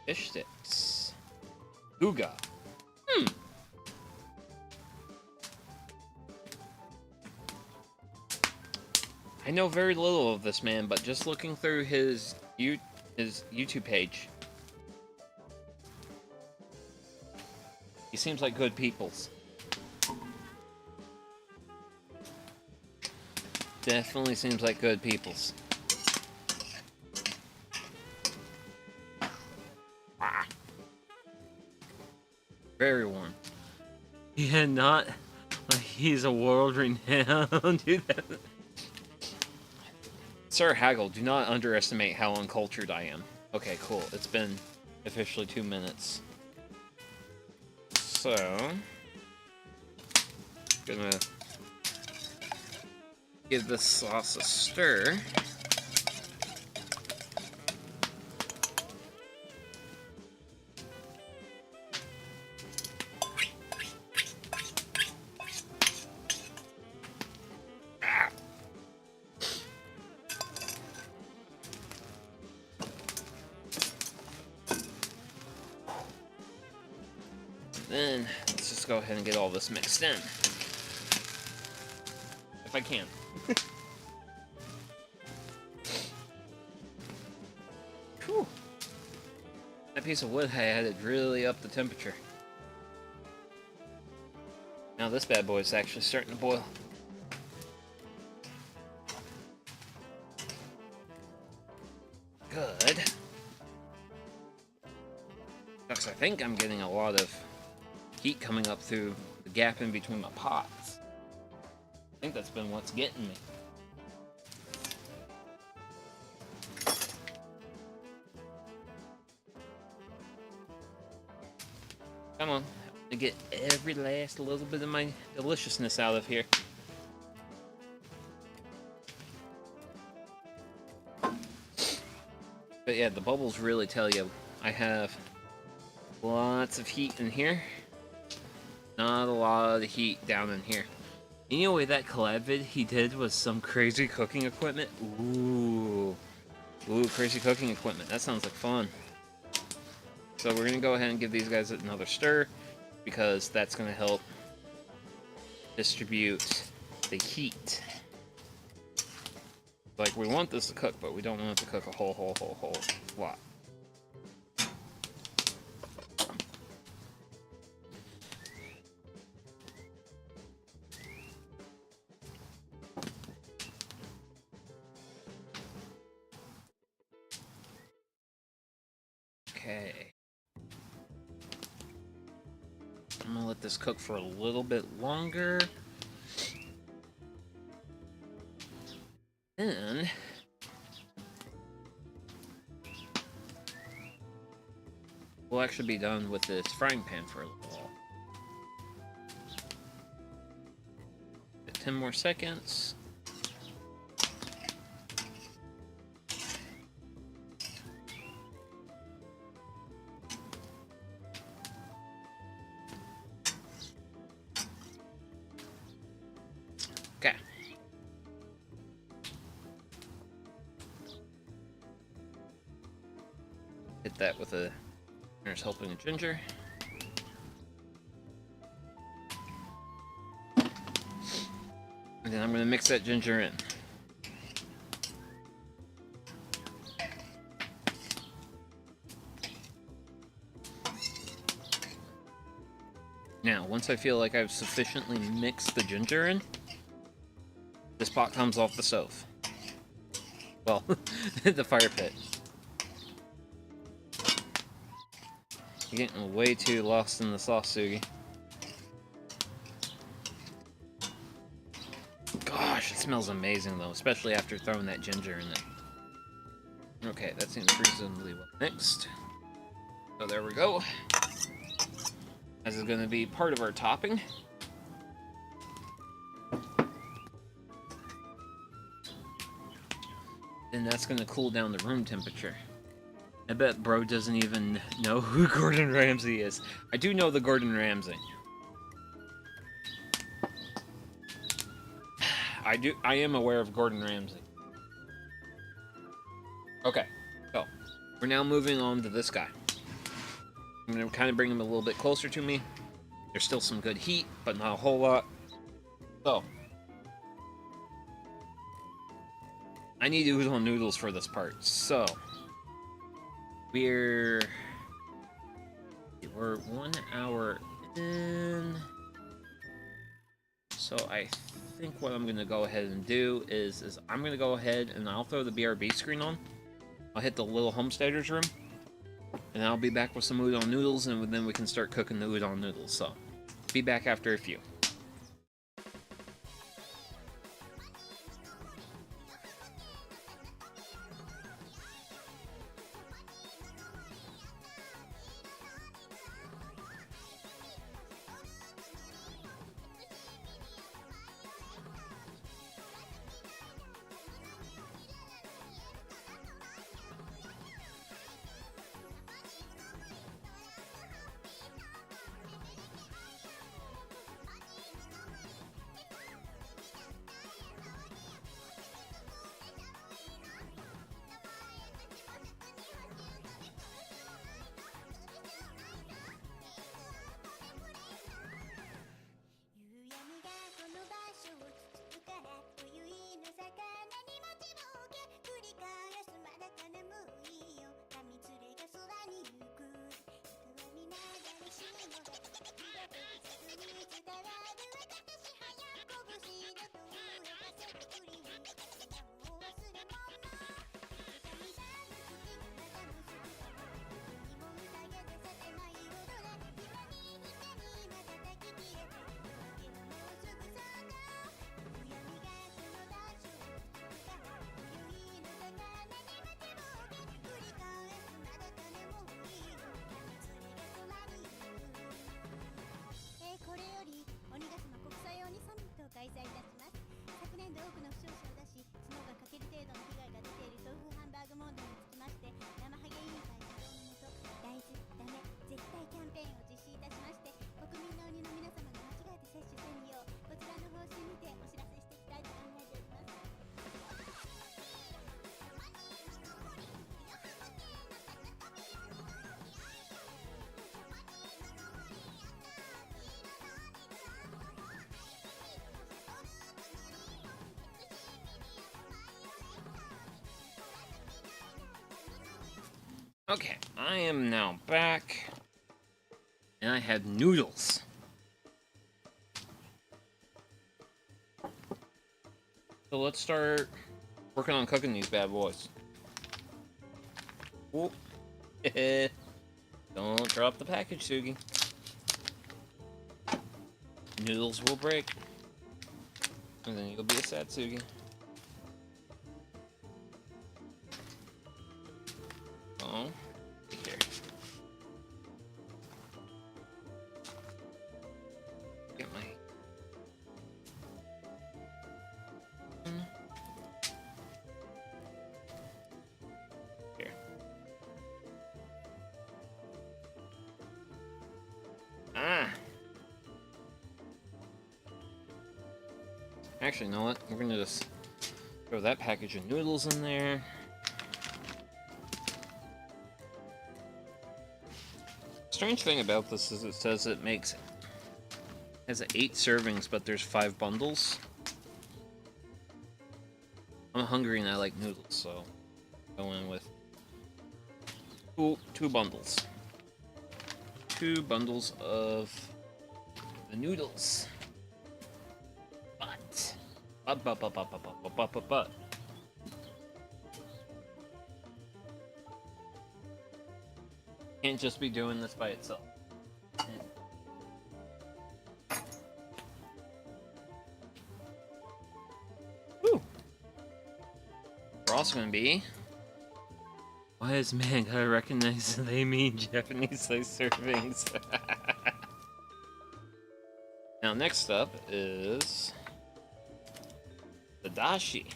Fish sticks. Ooga. I know very little of this man, but just looking through his YouTube page, he seems like good peoples. Definitely seems like good peoples. Ah. Very warm. Yeah, not like he's a world renowned. Sir Haggle, do not underestimate how uncultured I am. Okay, cool. It's been officially 2 minutes. So, gonna give this sauce a stir. Then, let's just go ahead and get all this mixed in. If I can. Whew. That piece of wood I added really up the temperature. Now this bad boy is actually starting to boil. Good. Because I think I'm getting a lot of heat coming up through the gap in between my pots. I think that's been what's getting me. Come on, to get every last little bit of my deliciousness out of here. But yeah, the bubbles really tell you I have lots of heat in here. Not a lot of heat down in here. Anyway, that collab vid he did was some crazy cooking equipment. Ooh, crazy cooking equipment. That sounds like fun. So we're gonna go ahead and give these guys another stir because that's gonna help distribute the heat. Like, we want this to cook, but we don't want it to cook a whole lot. Okay. I'm gonna let this cook for a little bit longer. Then we'll actually be done with this frying pan for a little while. 10 more seconds. Okay. Hit that with a generous helping of ginger. And then I'm going to mix that ginger in. Now, once I feel like I've sufficiently mixed the ginger in, this pot comes off the stove. Well, the fire pit. You're getting way too lost in the sauce, Sugi. Gosh, it smells amazing though, especially after throwing that ginger in it. Okay, that seems reasonably well mixed. So there we go. This is going to be part of our topping. Then that's going to cool down the room temperature. I bet bro doesn't even know who Gordon Ramsay is. I do know the Gordon Ramsay. I am aware of Gordon Ramsay. Okay, so we're now moving on to this guy. I'm going to kind of bring him a little bit closer to me. There's still some good heat, but not a whole lot. So I need udon noodles for this part, so we're 1 hour in. So I think what I'm gonna go ahead and do is I'm gonna go ahead and I'll throw the BRB screen on. I'll hit the little homesteader's room, and I'll be back with some udon noodles, and then we can start cooking the udon noodles. So, be back after a few. Okay, I am now back, and I had noodles. So let's start working on cooking these bad boys. Whoop. Don't drop the package, Sugi. Noodles will break. And then you'll be a sad Sugi. Oh, take care. Get my... Here. Ah! Actually, you know what? We're gonna just throw that package of noodles in there. Strange thing about this is it says it has 8 servings, but there's 5 bundles. I'm hungry and I like noodles, so go in with two bundles. 2 bundles of the noodles. But. Can't just be doing this by itself. Woo! We're also gonna be... Wise man gotta recognize they mean Japanese size servings. Now next up is... the dashi.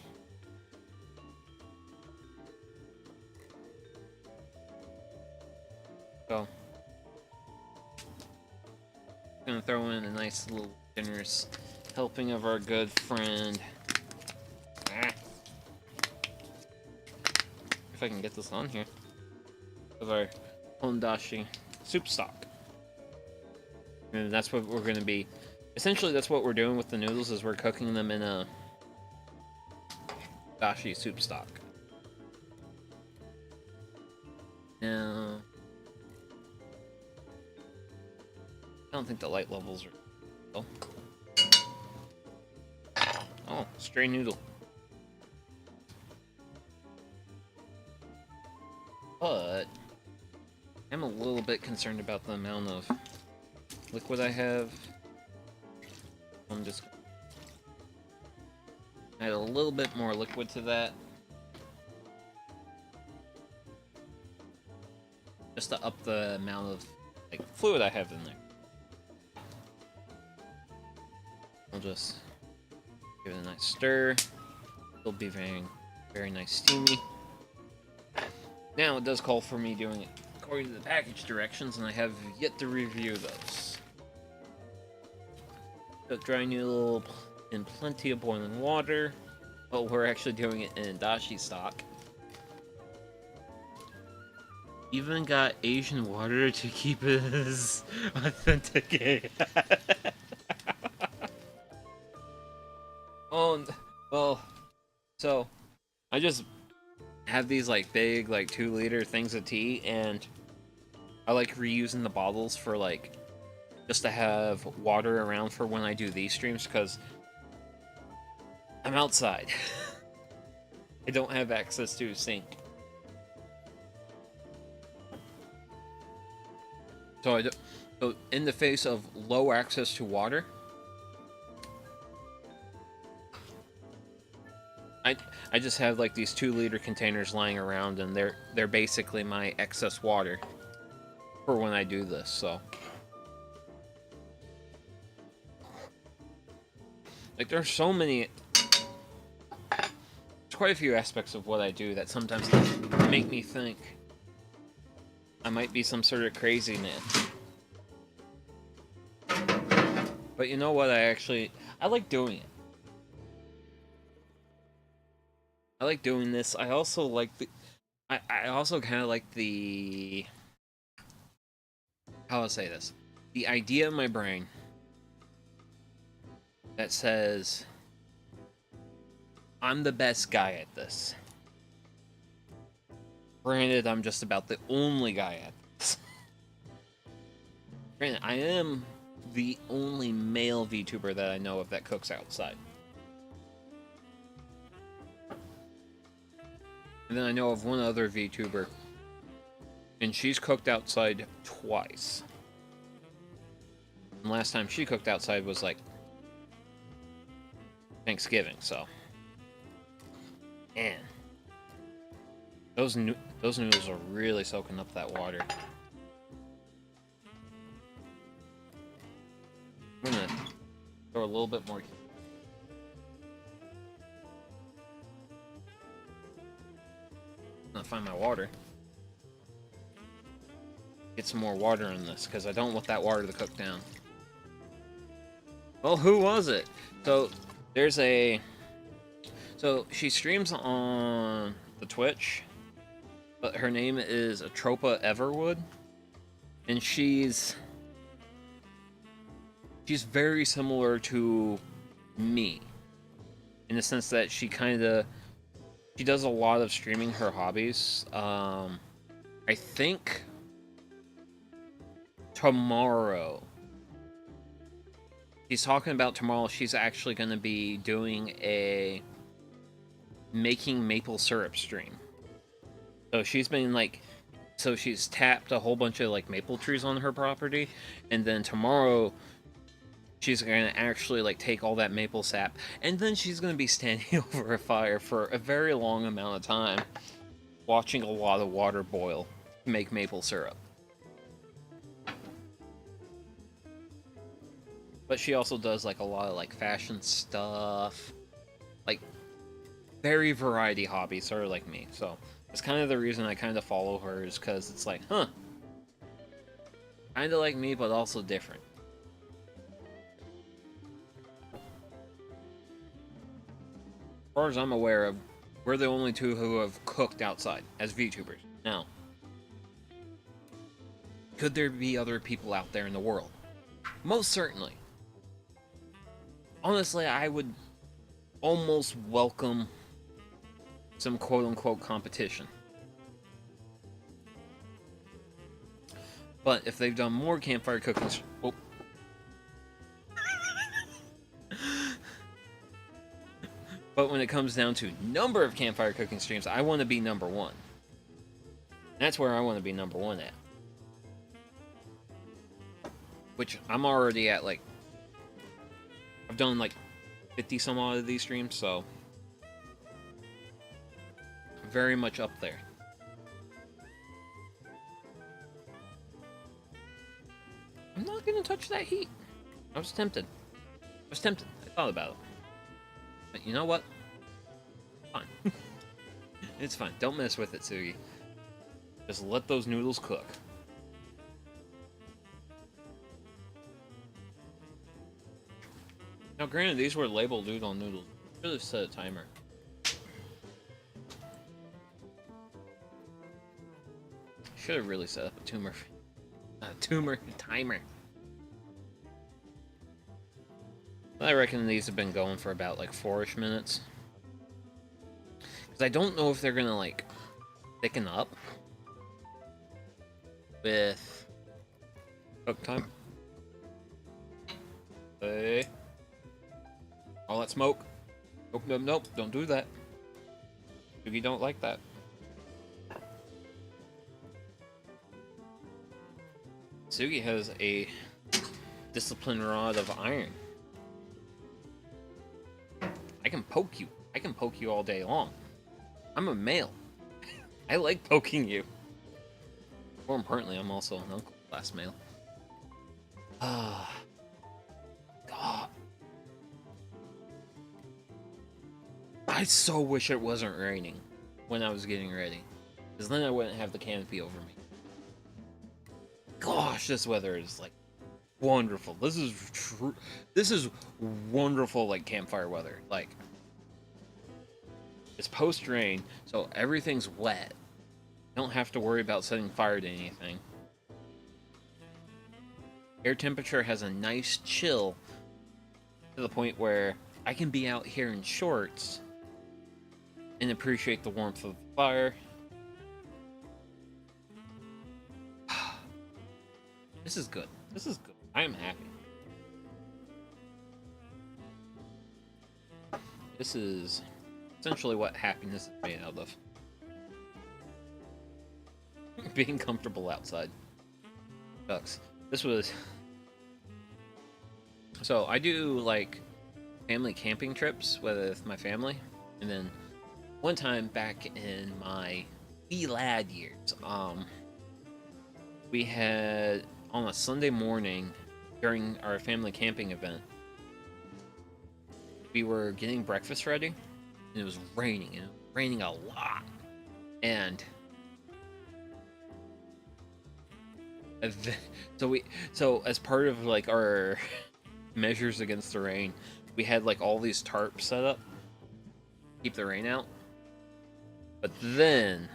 So, gonna throw in a nice little generous helping of our good friend. If I can get this on here, of our hondashi soup stock, and that's what we're gonna be. Essentially, that's what we're doing with the noodles. Is we're cooking them in a dashi soup stock. Now, I don't think the light levels are. Oh, stray noodle. But I'm a little bit concerned about the amount of liquid I have. I'm just add a little bit more liquid to that. Just to up the amount of like fluid I have in there. I'll just give it a nice stir. It'll be very, very nice steamy. Now it does call for me doing it according to the package directions, and I have yet to review those. Cook dry noodle in plenty of boiling water. Oh, we're actually doing it in dashi stock. Even got Asian water to keep it as authentic. Oh, well, so I just have these like big like 2-liter things of tea, and I like reusing the bottles for like just to have water around for when I do these streams, because I'm outside. I don't have access to a sink. So so in the face of low access to water, I just have like these 2-liter containers lying around, and they're basically my excess water for when I do this. So like there's so many, there's quite a few aspects of what I do that sometimes make me think I might be some sort of crazy man. But you know what, I like doing it. I like doing this. I also like the I also kind of like the, how I'll say this, the idea in my brain that says I'm the best guy at this. Granted, I'm just about the only guy at this. Granted, I am the only male VTuber that I know of that cooks outside. And then I know of one other VTuber, and she's cooked outside twice. And last time she cooked outside was like Thanksgiving, so. Man. Those noodles are really soaking up that water. I'm gonna throw a little bit more. I'm gonna find my water. Get some more water in this, because I don't want that water to cook down. Well, who was it? So, there's a... So, she streams on the Twitch, but her name is Atropa Everwood, and she's very similar to me, in the sense that she does a lot of streaming her hobbies. I think tomorrow, she's talking about tomorrow she's actually going to be doing a making maple syrup stream. So she's been like, so she's tapped a whole bunch of like maple trees on her property, and then tomorrow she's going to actually like take all that maple sap, and then she's going to be standing over a fire for a very long amount of time, watching a lot of water boil to make maple syrup. But she also does like a lot of like fashion stuff, like very variety hobbies, sort of like me. So it's kind of the reason I kind of follow her, is because it's like, huh, kind of like me, but also different. As far as I'm aware of, we're the only two who have cooked outside as VTubers. Now, could there be other people out there in the world? Most certainly. Honestly, I would almost welcome some quote-unquote competition. But if they've done more campfire cooking... Oh. But when it comes down to number of campfire cooking streams, I want to be number 1. That's where I want to be number 1 at. Which I'm already at, like... I've done, like, 50 some odd of these streams, so... very much up there. I'm not gonna touch that heat. I was tempted. I thought about it. But you know what? Fine. It's fine. Don't mess with it, Sugi. Just let those noodles cook. Now, granted, these were labeled Udon noodles. Should have set a timer. Should have really set up a timer. I reckon these have been going for about like 4-ish minutes. Because I don't know if they're gonna like thicken up with cook time. Hey. All that smoke. Nope, don't do that. If you don't like that. Sugi has a discipline rod of iron. I can poke you. I can poke you all day long. I'm a male. I like poking you. More importantly, I'm also an uncle class male. Ah. God. I so wish it wasn't raining when I was getting ready. Because then I wouldn't have the canopy over me. Gosh, this weather is like wonderful. This is wonderful, like campfire weather. Like, it's post rain, so everything's wet. Don't have to worry about setting fire to anything. Air temperature has a nice chill to the point where I can be out here in shorts and appreciate the warmth of the fire. This is good. This is good. I am happy. This is essentially what happiness is made out of. Being comfortable outside. Sucks. This was... So, I do, like, family camping trips with my family. And then, one time back in my wee lad years, we had... on a Sunday morning during our family camping event, we were getting breakfast ready, and it was raining, and it was raining a lot. And so as part of like our measures against the rain, we had like all these tarps set up to keep the rain out. But then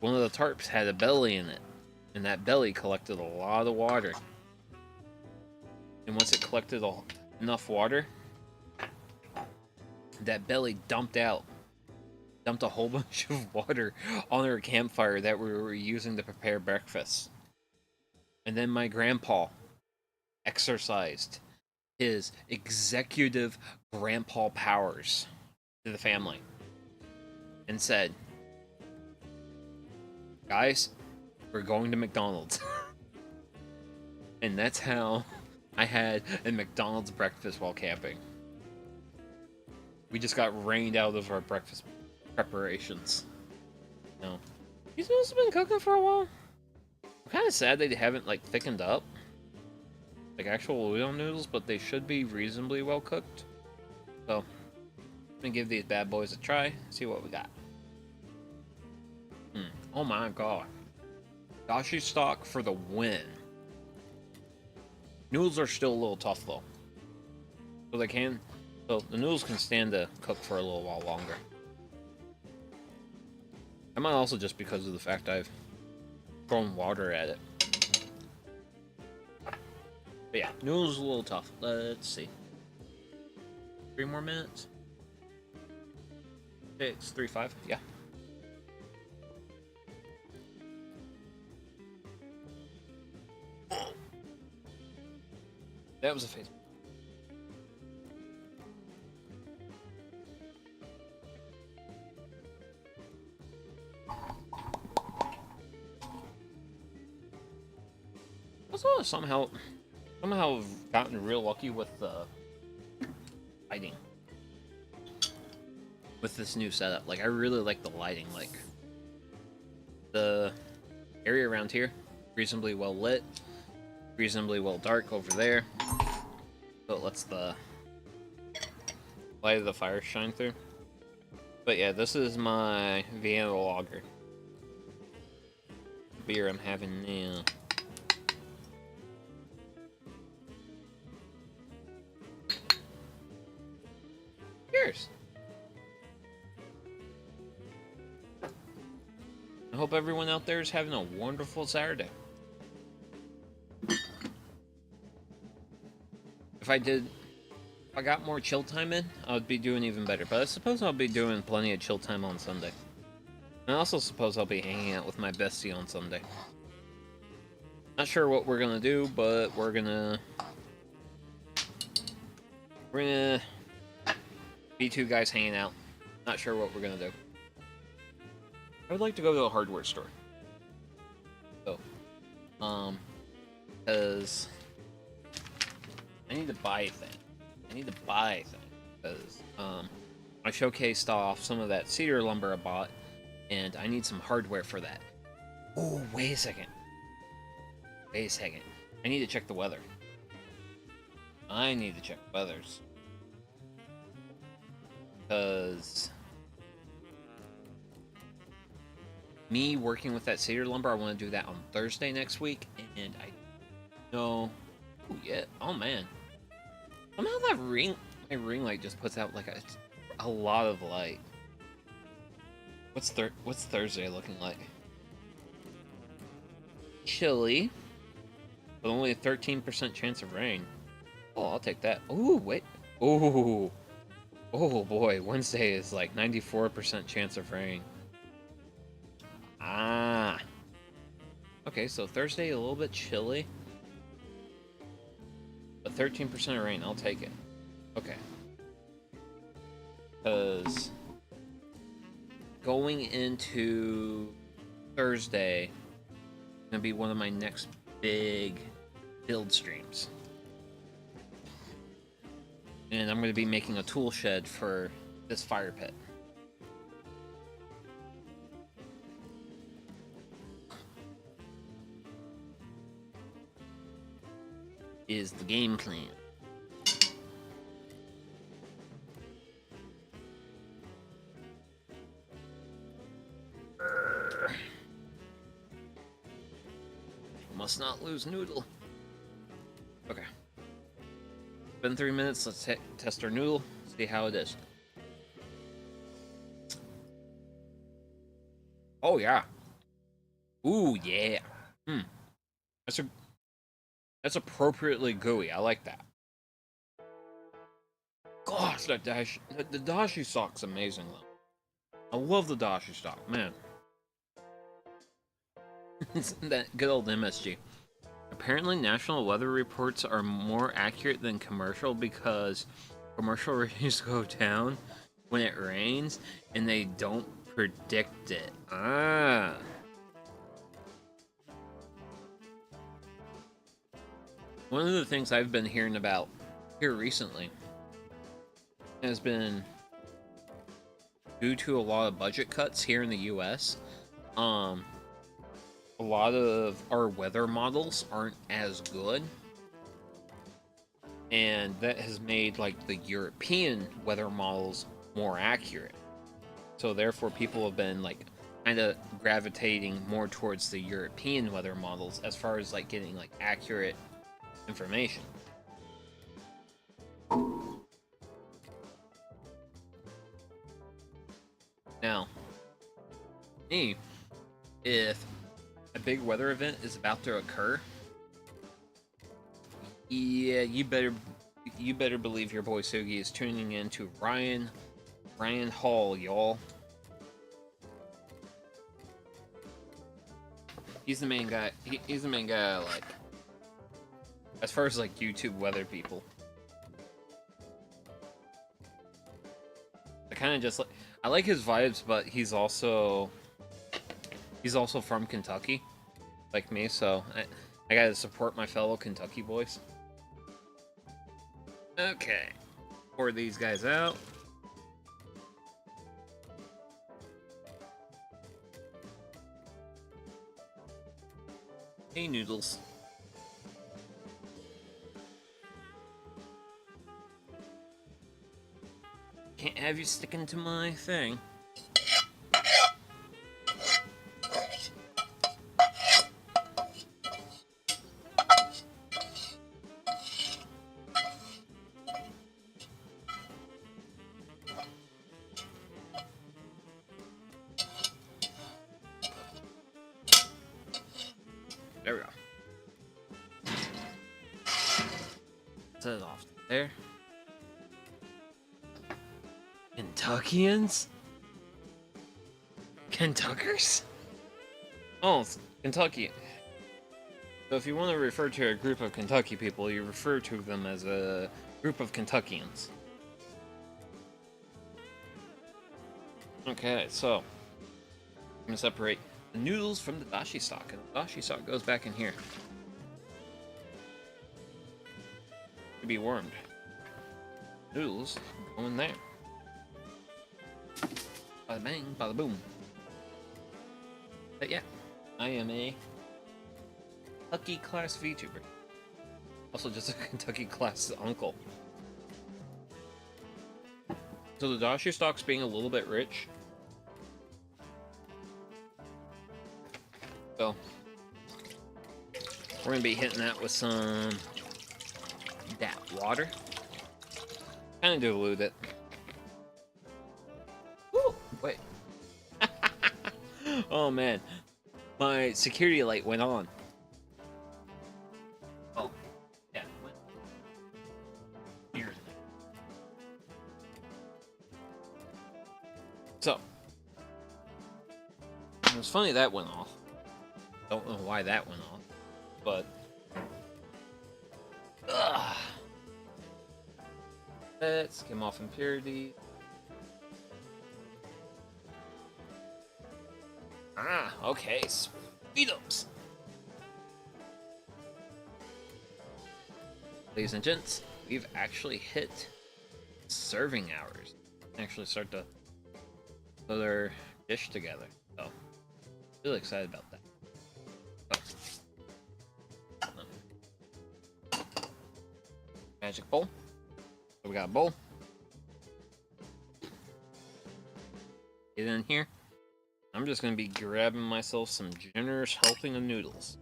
one of the tarps had a belly in it. And that belly collected a lot of water. And once it collected enough water, that belly dumped a whole bunch of water on our campfire that we were using to prepare breakfast. And then my grandpa exercised his executive grandpa powers to the family and said, "Guys, we're going to McDonald's." And that's how I had a McDonald's breakfast while camping. We just got rained out of our breakfast preparations. No. These noodles have been cooking for a while. I'm kind of sad they haven't, like, thickened up. Like actual udon noodles, but they should be reasonably well cooked. So, I'm gonna give these bad boys a try, see what we got. Oh my god. Dashi stock for the win. Noodles are still a little tough though. So the noodles can stand to cook for a little while longer. That might also just because of the fact I've thrown water at it. But yeah, noodles a little tough. Let's see. 3 more minutes. 635, yeah. That was a Facebook. Also, somehow I've gotten real lucky with the lighting. With this new setup. Like, I really like the lighting. Like, the area around here, reasonably well lit, reasonably well dark over there. So it lets the light of the fire shine through. But yeah, this is my Vienna lager. Beer I'm having now. Cheers! I hope everyone out there is having a wonderful Saturday. If I got more chill time in, I would be doing even better. But I suppose I'll be doing plenty of chill time on Sunday. And I also suppose I'll be hanging out with my bestie on Sunday. Not sure what we're gonna do, but we're gonna be two guys hanging out. Not sure what we're gonna do. I would like to go to a hardware store. So, because I need to buy things. Because, I showcased off some of that cedar lumber I bought, and I need some hardware for that. Oh, wait a second. I need to check the weather. Because me working with that cedar lumber, I want to do that on Thursday next week, and I know... Oh, yeah. Oh, man. Somehow that my ring light just puts out, like, a lot of light. What's Thursday looking like? Chilly. But only a 13% chance of rain. Oh, I'll take that. Ooh, wait. Ooh. Oh, boy. Wednesday is, like, 94% chance of rain. Ah. Okay, so Thursday a little bit chilly. But 13% of rain, I'll take it. Okay. Because going into Thursday is going to be one of my next big build streams. And I'm going to be making a tool shed for this fire pit. Is the game plan. Must not lose noodle. Okay. Been 3 minutes. Let's test our noodle. See how it is. Oh yeah. Ooh yeah. That's appropriately gooey. I like that. Gosh, the dashi stock's amazing though. I love the dashi stock, man. That good old MSG. Apparently, national weather reports are more accurate than commercial because commercial ratings go down when it rains, and they don't predict it. Ah. One of the things I've been hearing about here recently has been due to a lot of budget cuts here in the US. A lot of our weather models aren't as good, and that has made like the European weather models more accurate. So therefore people have been like kind of gravitating more towards the European weather models as far as like getting like accurate information. Now, me, if a big weather event is about to occur, yeah, you better believe your boy Sugi is tuning in to Ryan Ryan Hall, y'all. He's the main guy. He's the main guy I like. As far as like YouTube weather people. I kind of just like. I like his vibes, but he's also from Kentucky, like me. So I gotta support my fellow Kentucky boys. Okay, pour these guys out. Hey, noodles. Can't have you sticking to my thing. There we go. Set it off there. Kentuckians? Kentuckers? Oh, it's Kentucky. So if you want to refer to a group of Kentucky people, you refer to them as a group of Kentuckians. Okay, so I'm gonna separate the noodles from the dashi stock, and the dashi stock goes back in here to be warmed. Noodles go in there. Bada bang, bada boom. But yeah, I am a Kentucky class VTuber. Also just a Kentucky class uncle. So the dashi stock's being a little bit rich. So we're gonna be hitting that with some that water. Kind of dilute it. Woo! Wait. Oh man, my security light went on. Oh, yeah. Here. So it was funny that went off. Don't know why that went off, but let's skim off impurity. Ah, okay, sweetums. Ladies and gents, we've actually hit serving hours. Actually start to put our dish together. So, really excited about that. Magic bowl. So we got a bowl. Get in here. I'm just gonna be grabbing myself some generous helping of noodles.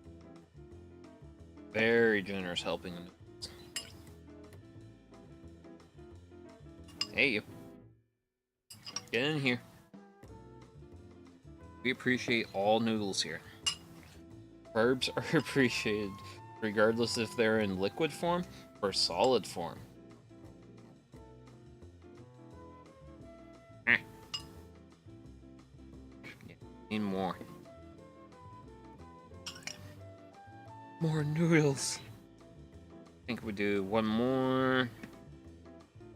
Very generous helping of noodles. Hey you. Get in here. We appreciate all noodles here. Herbs are appreciated regardless if they're in liquid form or solid form. Need more. More noodles. I think we do one more.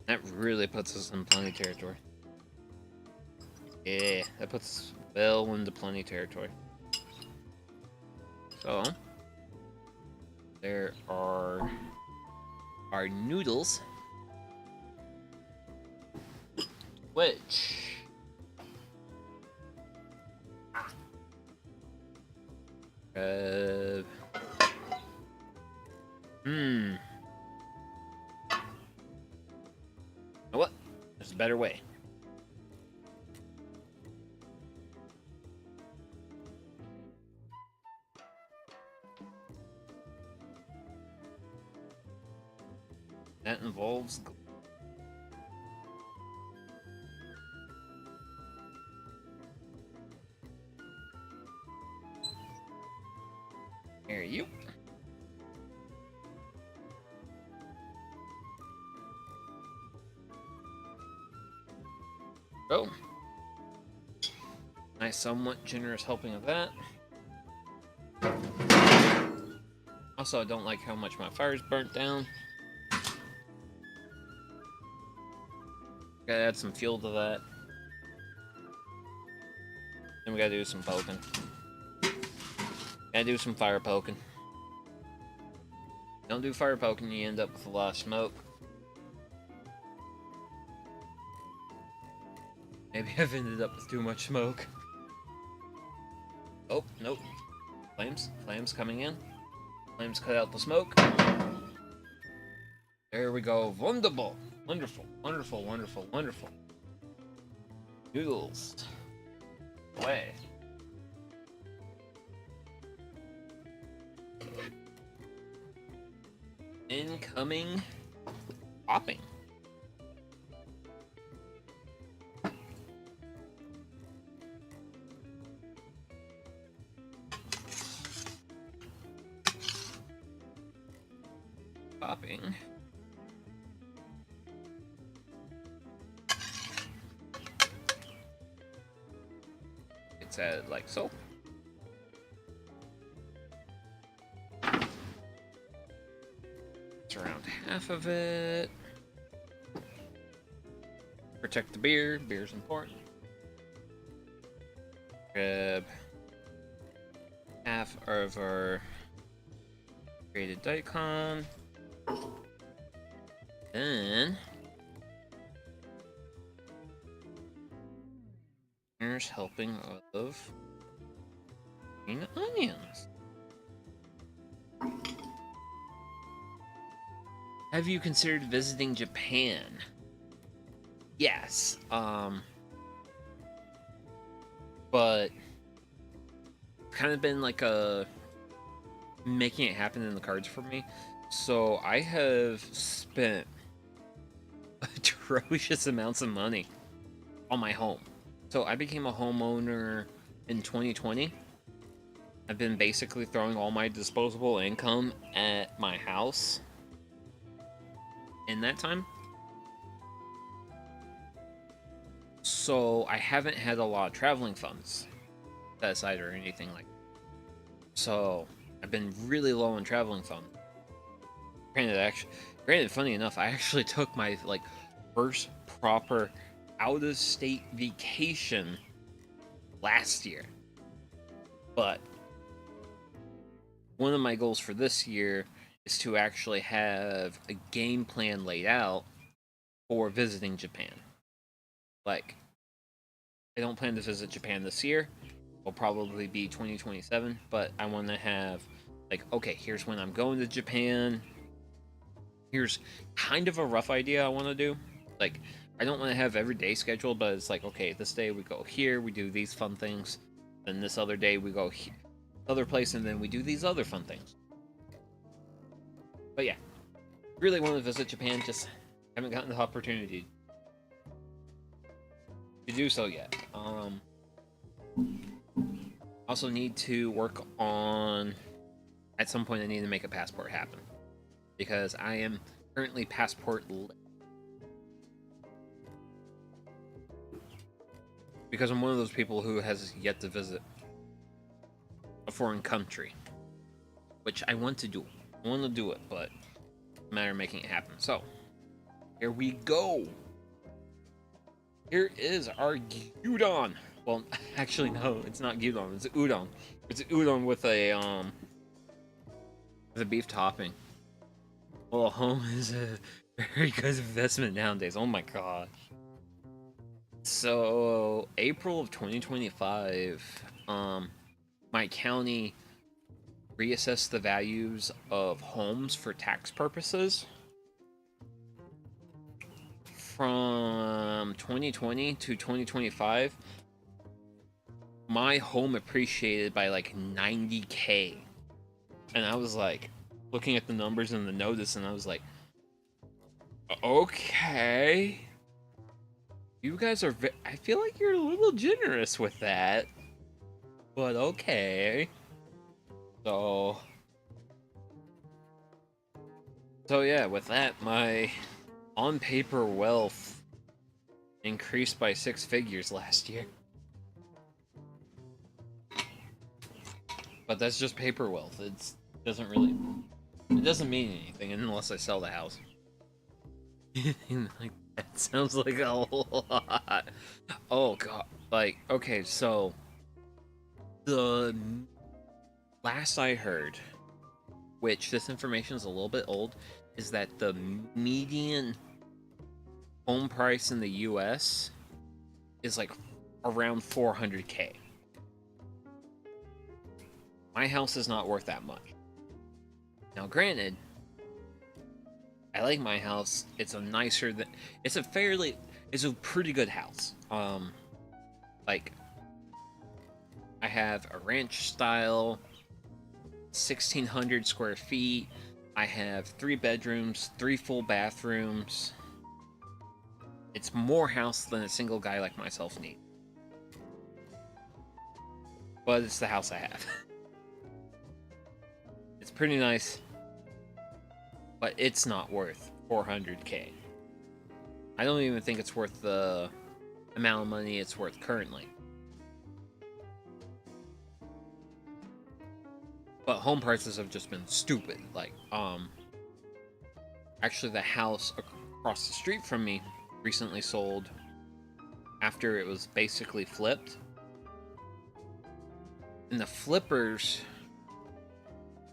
That really puts us in plenty territory. Yeah, that puts us well into plenty territory. So, there are our noodles, which you know what? There's a better way. That involves there you. Oh. Nice, somewhat generous helping of that. Also, I don't like how much my fire's burnt down. Gotta add some fuel to that. Then we gotta do some poking. Gotta do some fire poking. Don't do fire poking, you end up with a lot of smoke. Maybe I've ended up with too much smoke. Oh, nope. Flames. Flames coming in. Flames cut out the smoke. There we go. Wonderful. Wonderful. Wonderful. Wonderful. Wonderful. Noodles. Away. Incoming popping. Popping. It's added like so. It's around half of it. Protect the beer. Beer's important. Grab half of our created daikon. Then here's helping of green onions. Have you considered visiting Japan? Yes. But kind of been like making it happen in the cards for me. So I have spent atrocious amounts of money on my home. So I became a homeowner in 2020. I've been basically throwing all my disposable income at my house in that time. So I haven't had a lot of traveling funds set aside or anything like that. So I've been really low on traveling funds. Granted, funny enough, I actually took my first proper out-of-state vacation last year. But one of my goals for this year is to actually have a game plan laid out for visiting Japan. Like, I don't plan to visit Japan this year. It'll probably be 2027, but I want to have, okay, here's when I'm going to Japan. Here's kind of a rough idea I want to do. I don't want to have every day scheduled, but it's okay, this day we go here, we do these fun things. Then this other day we go other place, and then we do these other fun things. But yeah, really want to visit Japan, just haven't gotten the opportunity to do so yet. Also need to work on, at some point I need to make a passport happen, because I am currently passport lit. Because I'm one of those people who has yet to visit a foreign country, which I want to do. I want to do it, but it's a matter of making it happen. So, here we go. Here is our Udon. Well, actually, no, it's not Udon. It's Udon. It's Udon with a beef topping. Well, home is a very good investment nowadays. Oh my gosh. So, April of 2025, my county reassessed the values of homes for tax purposes. From 2020 to 2025, my home appreciated by 90K. And I was looking at the numbers in the notice, and I was like, okay. You guys are, I feel like you're a little generous with that. But okay. So yeah, with that, my on-paper wealth increased by 6 figures last year. But that's just paper wealth. It doesn't mean anything unless I sell the house. Like, that sounds like a lot. Oh god. Like, okay, so the last I heard, which this information is a little bit old, is that the median home price in the US is like around 400K. My house is not worth that much. Now, granted, I like my house. It's a pretty good house. Like, I have a ranch style, 1,600 square feet. I have 3 bedrooms, 3 full bathrooms. It's more house than a single guy like myself needs. But it's the house I have. It's pretty nice, but it's not worth 400K. I don't even think it's worth the amount of money it's worth currently. But home prices have just been stupid. Like, actually the house across the street from me recently sold after it was basically flipped. And the flippers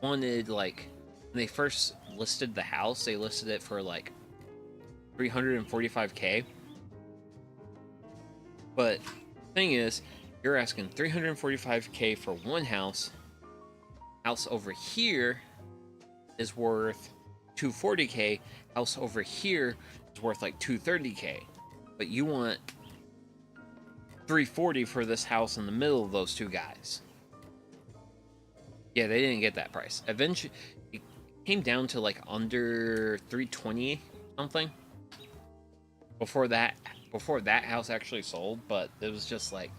wanted, like, when they first listed the house, they listed it for like 345K. But the thing is, you're asking 345K for one house. House over here is worth 240K. House over here is worth like 230K. But you want 340 for this house in the middle of those two guys. Yeah, they didn't get that price. Eventually, it came down to like under 320 something before that house actually sold. But it was just like,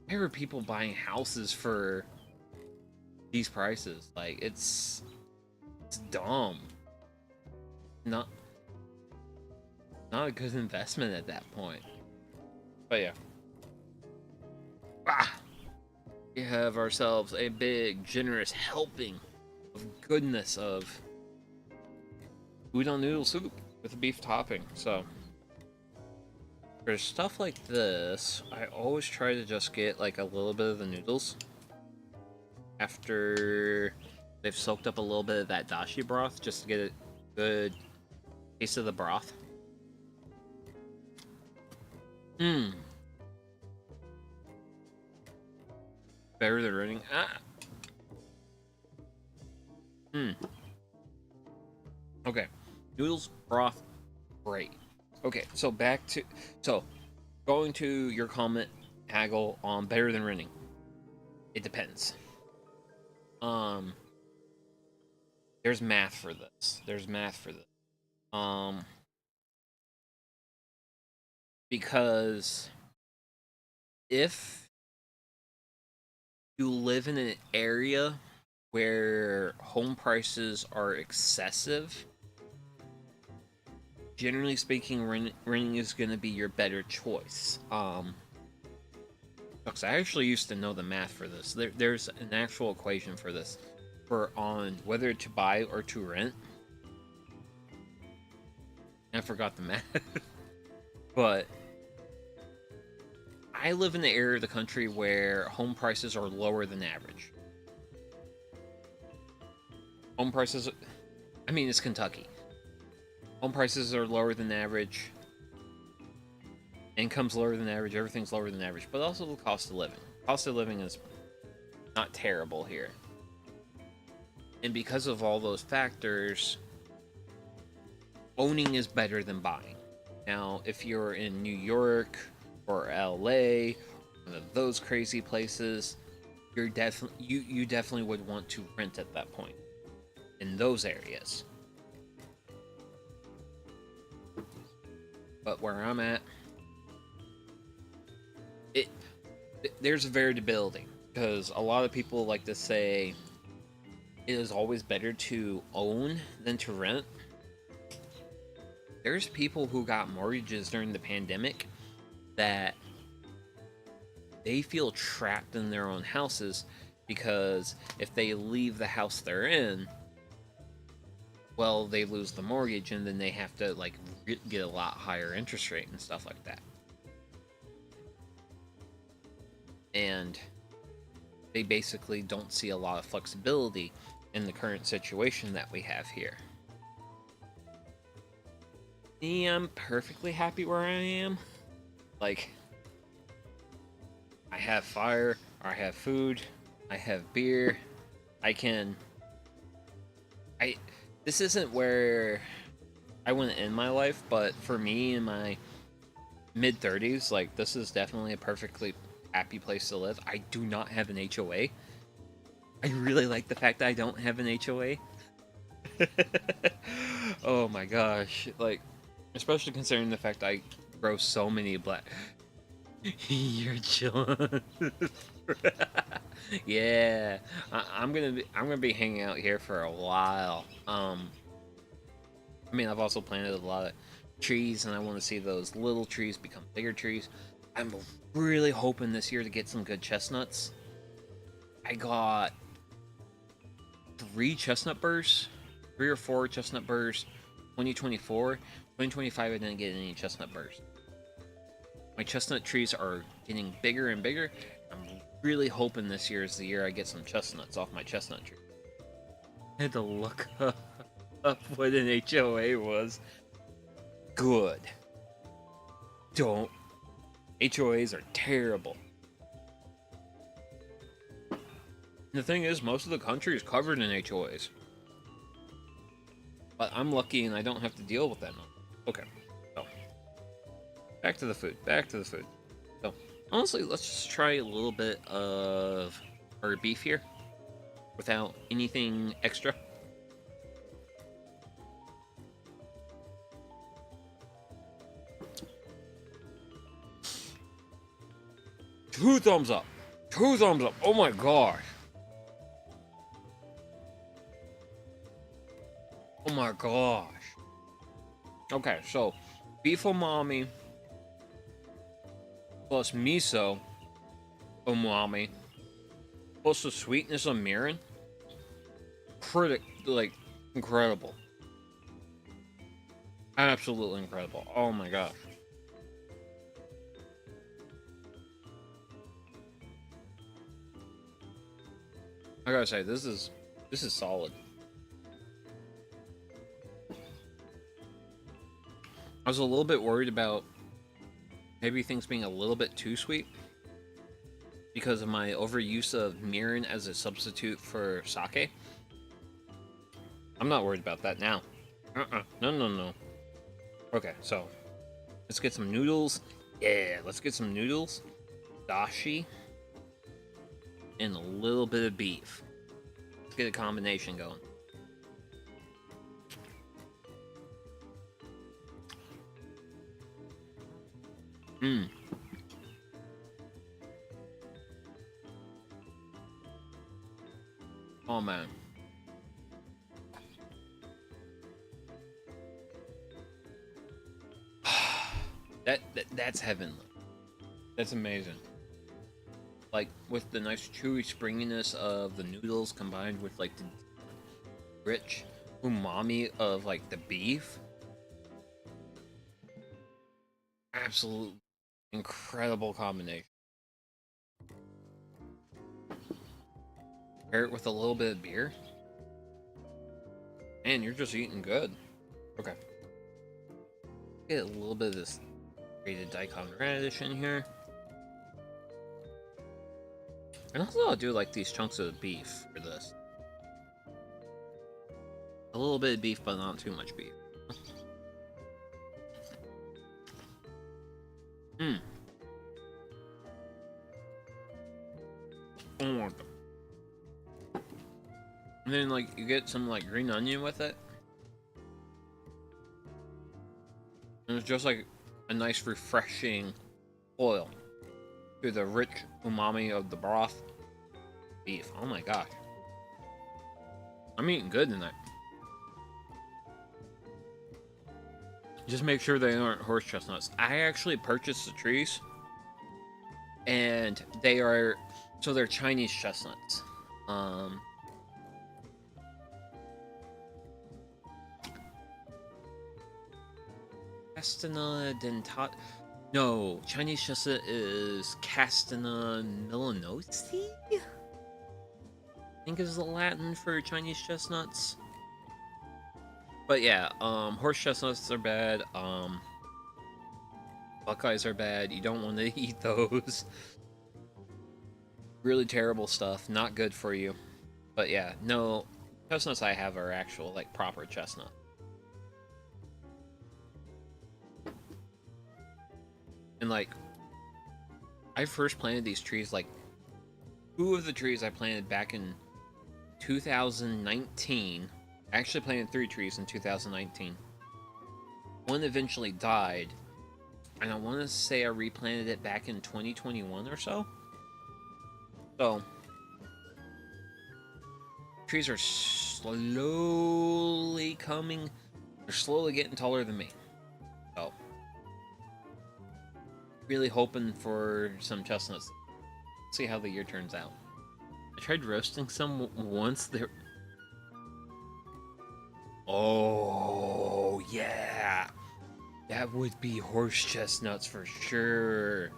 why are people buying houses for these prices? Like, it's dumb. Not a good investment at that point. But yeah. We have ourselves a big, generous helping of goodness of udon noodle soup with a beef topping. So, for stuff like this, I always try to just get like a little bit of the noodles after they've soaked up a little bit of that dashi broth, just to get a good taste of the broth. Better than running. Okay. Noodles, broth, great. Okay, so going to your comment, Haggle, on better than renting. It depends. There's math for this. Because if you live in an area where home prices are excessive, generally speaking, renting is going to be your better choice. Because I actually used to know the math for this. There's an actual equation for this, on whether to buy or to rent. I forgot the math. But I live in the area of the country where home prices are lower than average. Home prices, I mean, it's Kentucky. Home prices are lower than average. Income's lower than average. Everything's lower than average. But also the cost of living. Cost of living is not terrible here. And because of all those factors, owning is better than buying. Now, if you're in New York or LA, one of those crazy places, you definitely would want to rent at that point in those areas. But where I'm at, there's a variability, because a lot of people like to say it is always better to own than to rent. there's people who got mortgages during the pandemic that they feel trapped in their own houses because if they leave the house they're in, well, they lose the mortgage and then they have to like get a lot higher interest rate and stuff like that. And they basically don't see a lot of flexibility in the current situation that we have here. Me, I'm perfectly happy where I am. Like, I have fire, I have food, I have beer, this isn't where I want to end my life, but for me in my mid-30s, like, this is definitely a perfectly happy place to live. I do not have an HOA. I really like the fact that I don't have an HOA. Oh my gosh, like, especially considering the fact I grow so many black... You're chilling. Yeah, I'm gonna be hanging out here for a while. I mean, I've also planted a lot of trees, and I want to see those little trees become bigger trees. I'm really hoping this year to get some good chestnuts. I got 3 chestnut burrs, 3 or 4 chestnut burrs. 2024, 2025, I didn't get any chestnut burrs. My chestnut trees are getting bigger and bigger. I'm really hoping this year is the year I get some chestnuts off my chestnut tree. I had to look up what an HOA was. Good. Don't. HOAs are terrible. The thing is, most of the country is covered in HOAs. But I'm lucky and I don't have to deal with that. Okay. So, back to the food. So, honestly, let's just try a little bit of our beef here without anything extra. Two thumbs up. Oh my gosh. Oh my gosh. Okay, so beef umami plus miso umami plus the sweetness of mirin. Incredible. Absolutely incredible. Oh my gosh. I gotta say, this is solid. I was a little bit worried about maybe things being a little bit too sweet because of my overuse of mirin as a substitute for sake. I'm not worried about that now. No. Okay, so let's get some noodles. Yeah, let's get some noodles, dashi, and a little bit of beef. Let's get a combination going. Oh man. That's heavenly. That's amazing. Like, with the nice chewy springiness of the noodles combined with like the rich umami of like the beef. Absolute incredible combination. Pair it with a little bit of beer. Man, you're just eating good. Okay. Get a little bit of this grated daikon radish in here. And also I'll do like these chunks of beef for this. A little bit of beef, but not too much beef. Oh my god. And then like you get some like green onion with it. And it's just like a nice refreshing oil to the rich umami of the broth. Beef. Oh my gosh. I'm eating good tonight. just make sure they aren't horse chestnuts. I actually purchased the trees, and they're Chinese chestnuts. Castana dentat. No, Chinese chestnut is Castana melanosi? I think is the Latin for Chinese chestnuts. But yeah, horse chestnuts are bad. Buckeyes are bad. You don't want to eat those. Really terrible stuff. Not good for you. But yeah, no, chestnuts I have are actual, like, proper chestnut. And, like, I first planted these trees, like, 2 of the trees I planted back in 2019. I actually planted 3 trees in 2019. One eventually died, and I want to say I replanted it back in 2021 or so. So, trees are slowly coming. They're slowly getting taller than me. So, really hoping for some chestnuts. See how the year turns out. I tried roasting some once. Oh, yeah. That would be horse chestnuts for sure.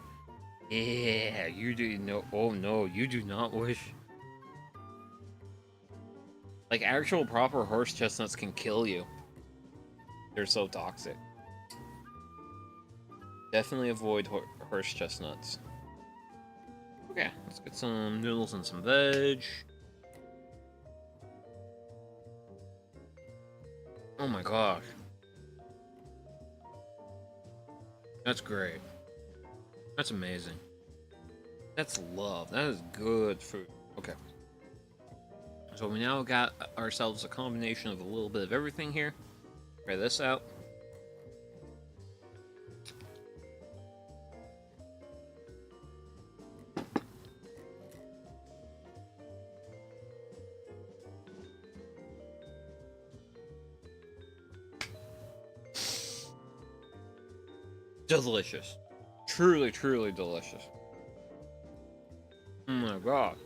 Yeah, you do know. Oh no, you do not wish. Like, actual proper horse chestnuts can kill you. They're so toxic. Definitely avoid horse chestnuts. Okay, let's get some noodles and some veg. Oh my gosh. That's great. That's amazing. That's love. That is good food. Okay. So we now got ourselves a combination of a little bit of everything here. Try this out. Delicious. Truly, truly delicious. Oh my god.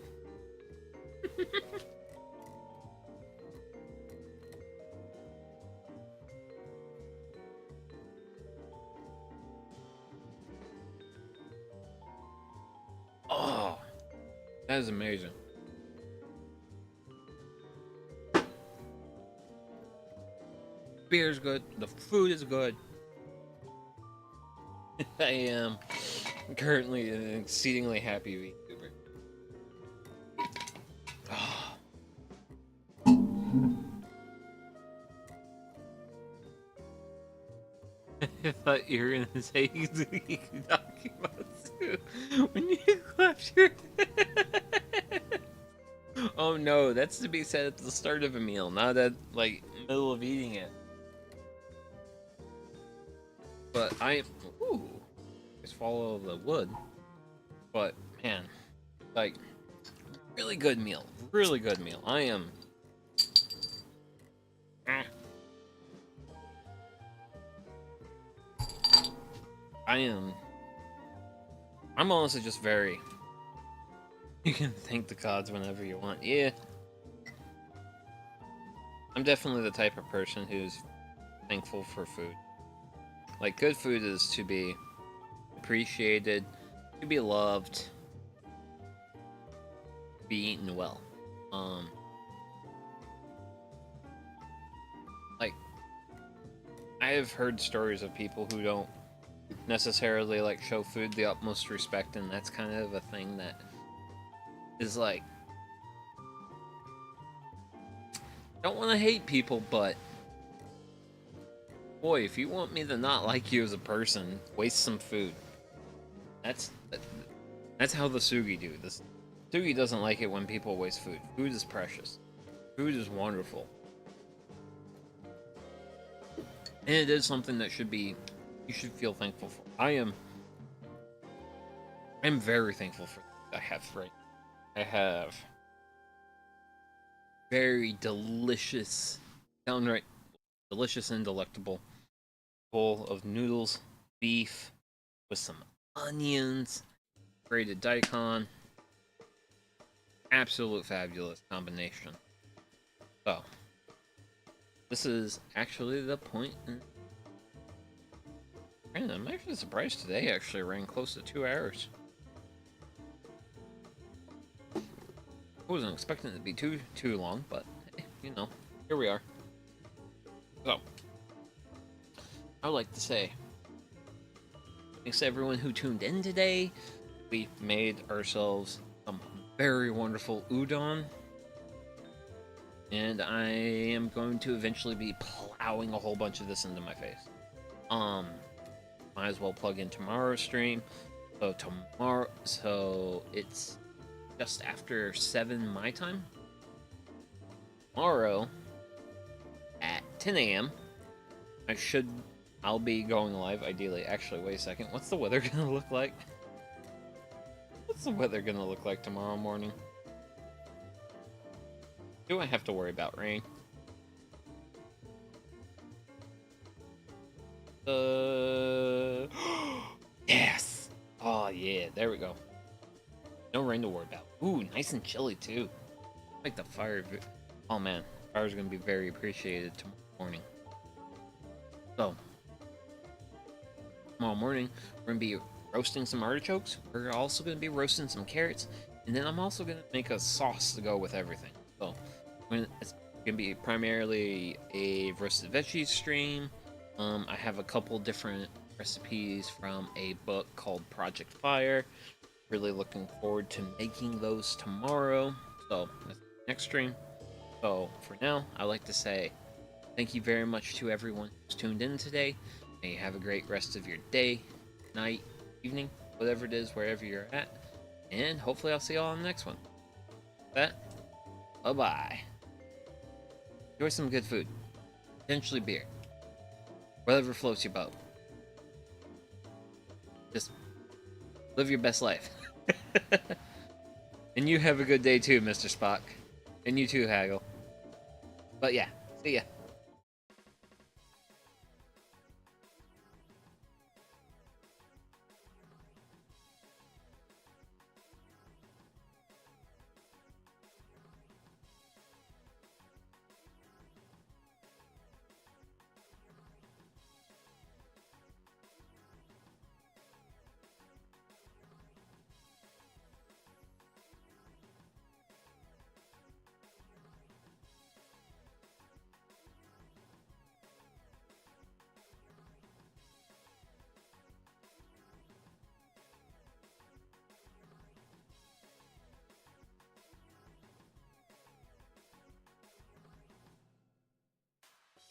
Oh, that is amazing. Beer's good. The food is good. I am currently an exceedingly happy VTuber. Oh. I thought you were gonna say Dakimatsu when you clapped your Oh no, that's to be said at the start of a meal, not at, like, middle of eating it. But ooh, just follow the wood. But man, like, really good meal. Really good meal. I'm honestly just very. You can thank the gods whenever you want. Yeah. I'm definitely the type of person who's thankful for food. Like, good food is to be appreciated, to be loved, be eaten well. Like, I have heard stories of people who don't necessarily, like, show food the utmost respect, and that's kind of a thing that is, like, don't want to hate people, but boy, if you want me to not like you as a person, waste some food. That's how the Sugi do this. Sugi doesn't like it when people waste food. Food is precious. Food is wonderful. And it is something that you should feel thankful for. I'm very thankful for what I have right. I have very delicious, downright delicious and delectable bowl of noodles, beef, with some onions, grated daikon. Absolute fabulous combination. So, this is actually the point. Man, I'm actually surprised today actually ran close to 2 hours. I wasn't expecting it to be too long, but hey, you know, here we are. So, I would like to say thanks to everyone who tuned in today. We made ourselves some very wonderful udon. And I am going to eventually be plowing a whole bunch of this into my face. Might as well plug in tomorrow's stream. So it's just after 7 my time. Tomorrow at 10 a.m. I'll be going live ideally. Actually, wait a second. What's the weather gonna look like? What's the weather gonna look like tomorrow morning? Do I have to worry about rain? Yes! Oh yeah, there we go. No rain to worry about. Ooh, nice and chilly too. Like the fire. Oh man, fire's gonna be very appreciated tomorrow morning. So, tomorrow morning, we're gonna be roasting some artichokes. We're also gonna be roasting some carrots. And then I'm also gonna make a sauce to go with everything. So, it's gonna be primarily a roasted veggies stream. I have a couple different recipes from a book called Project Fire. Really looking forward to making those tomorrow. So, that's the next stream. So, for now, I'd like to say thank you very much to everyone who's tuned in today. May you have a great rest of your day, night, evening, whatever it is, wherever you're at. And hopefully I'll see you all on the next one. With that, bye-bye. Enjoy some good food. Potentially beer. Whatever floats your boat. Just live your best life. And you have a good day too, Mr. Spock. And you too, Haggle. But yeah, see ya.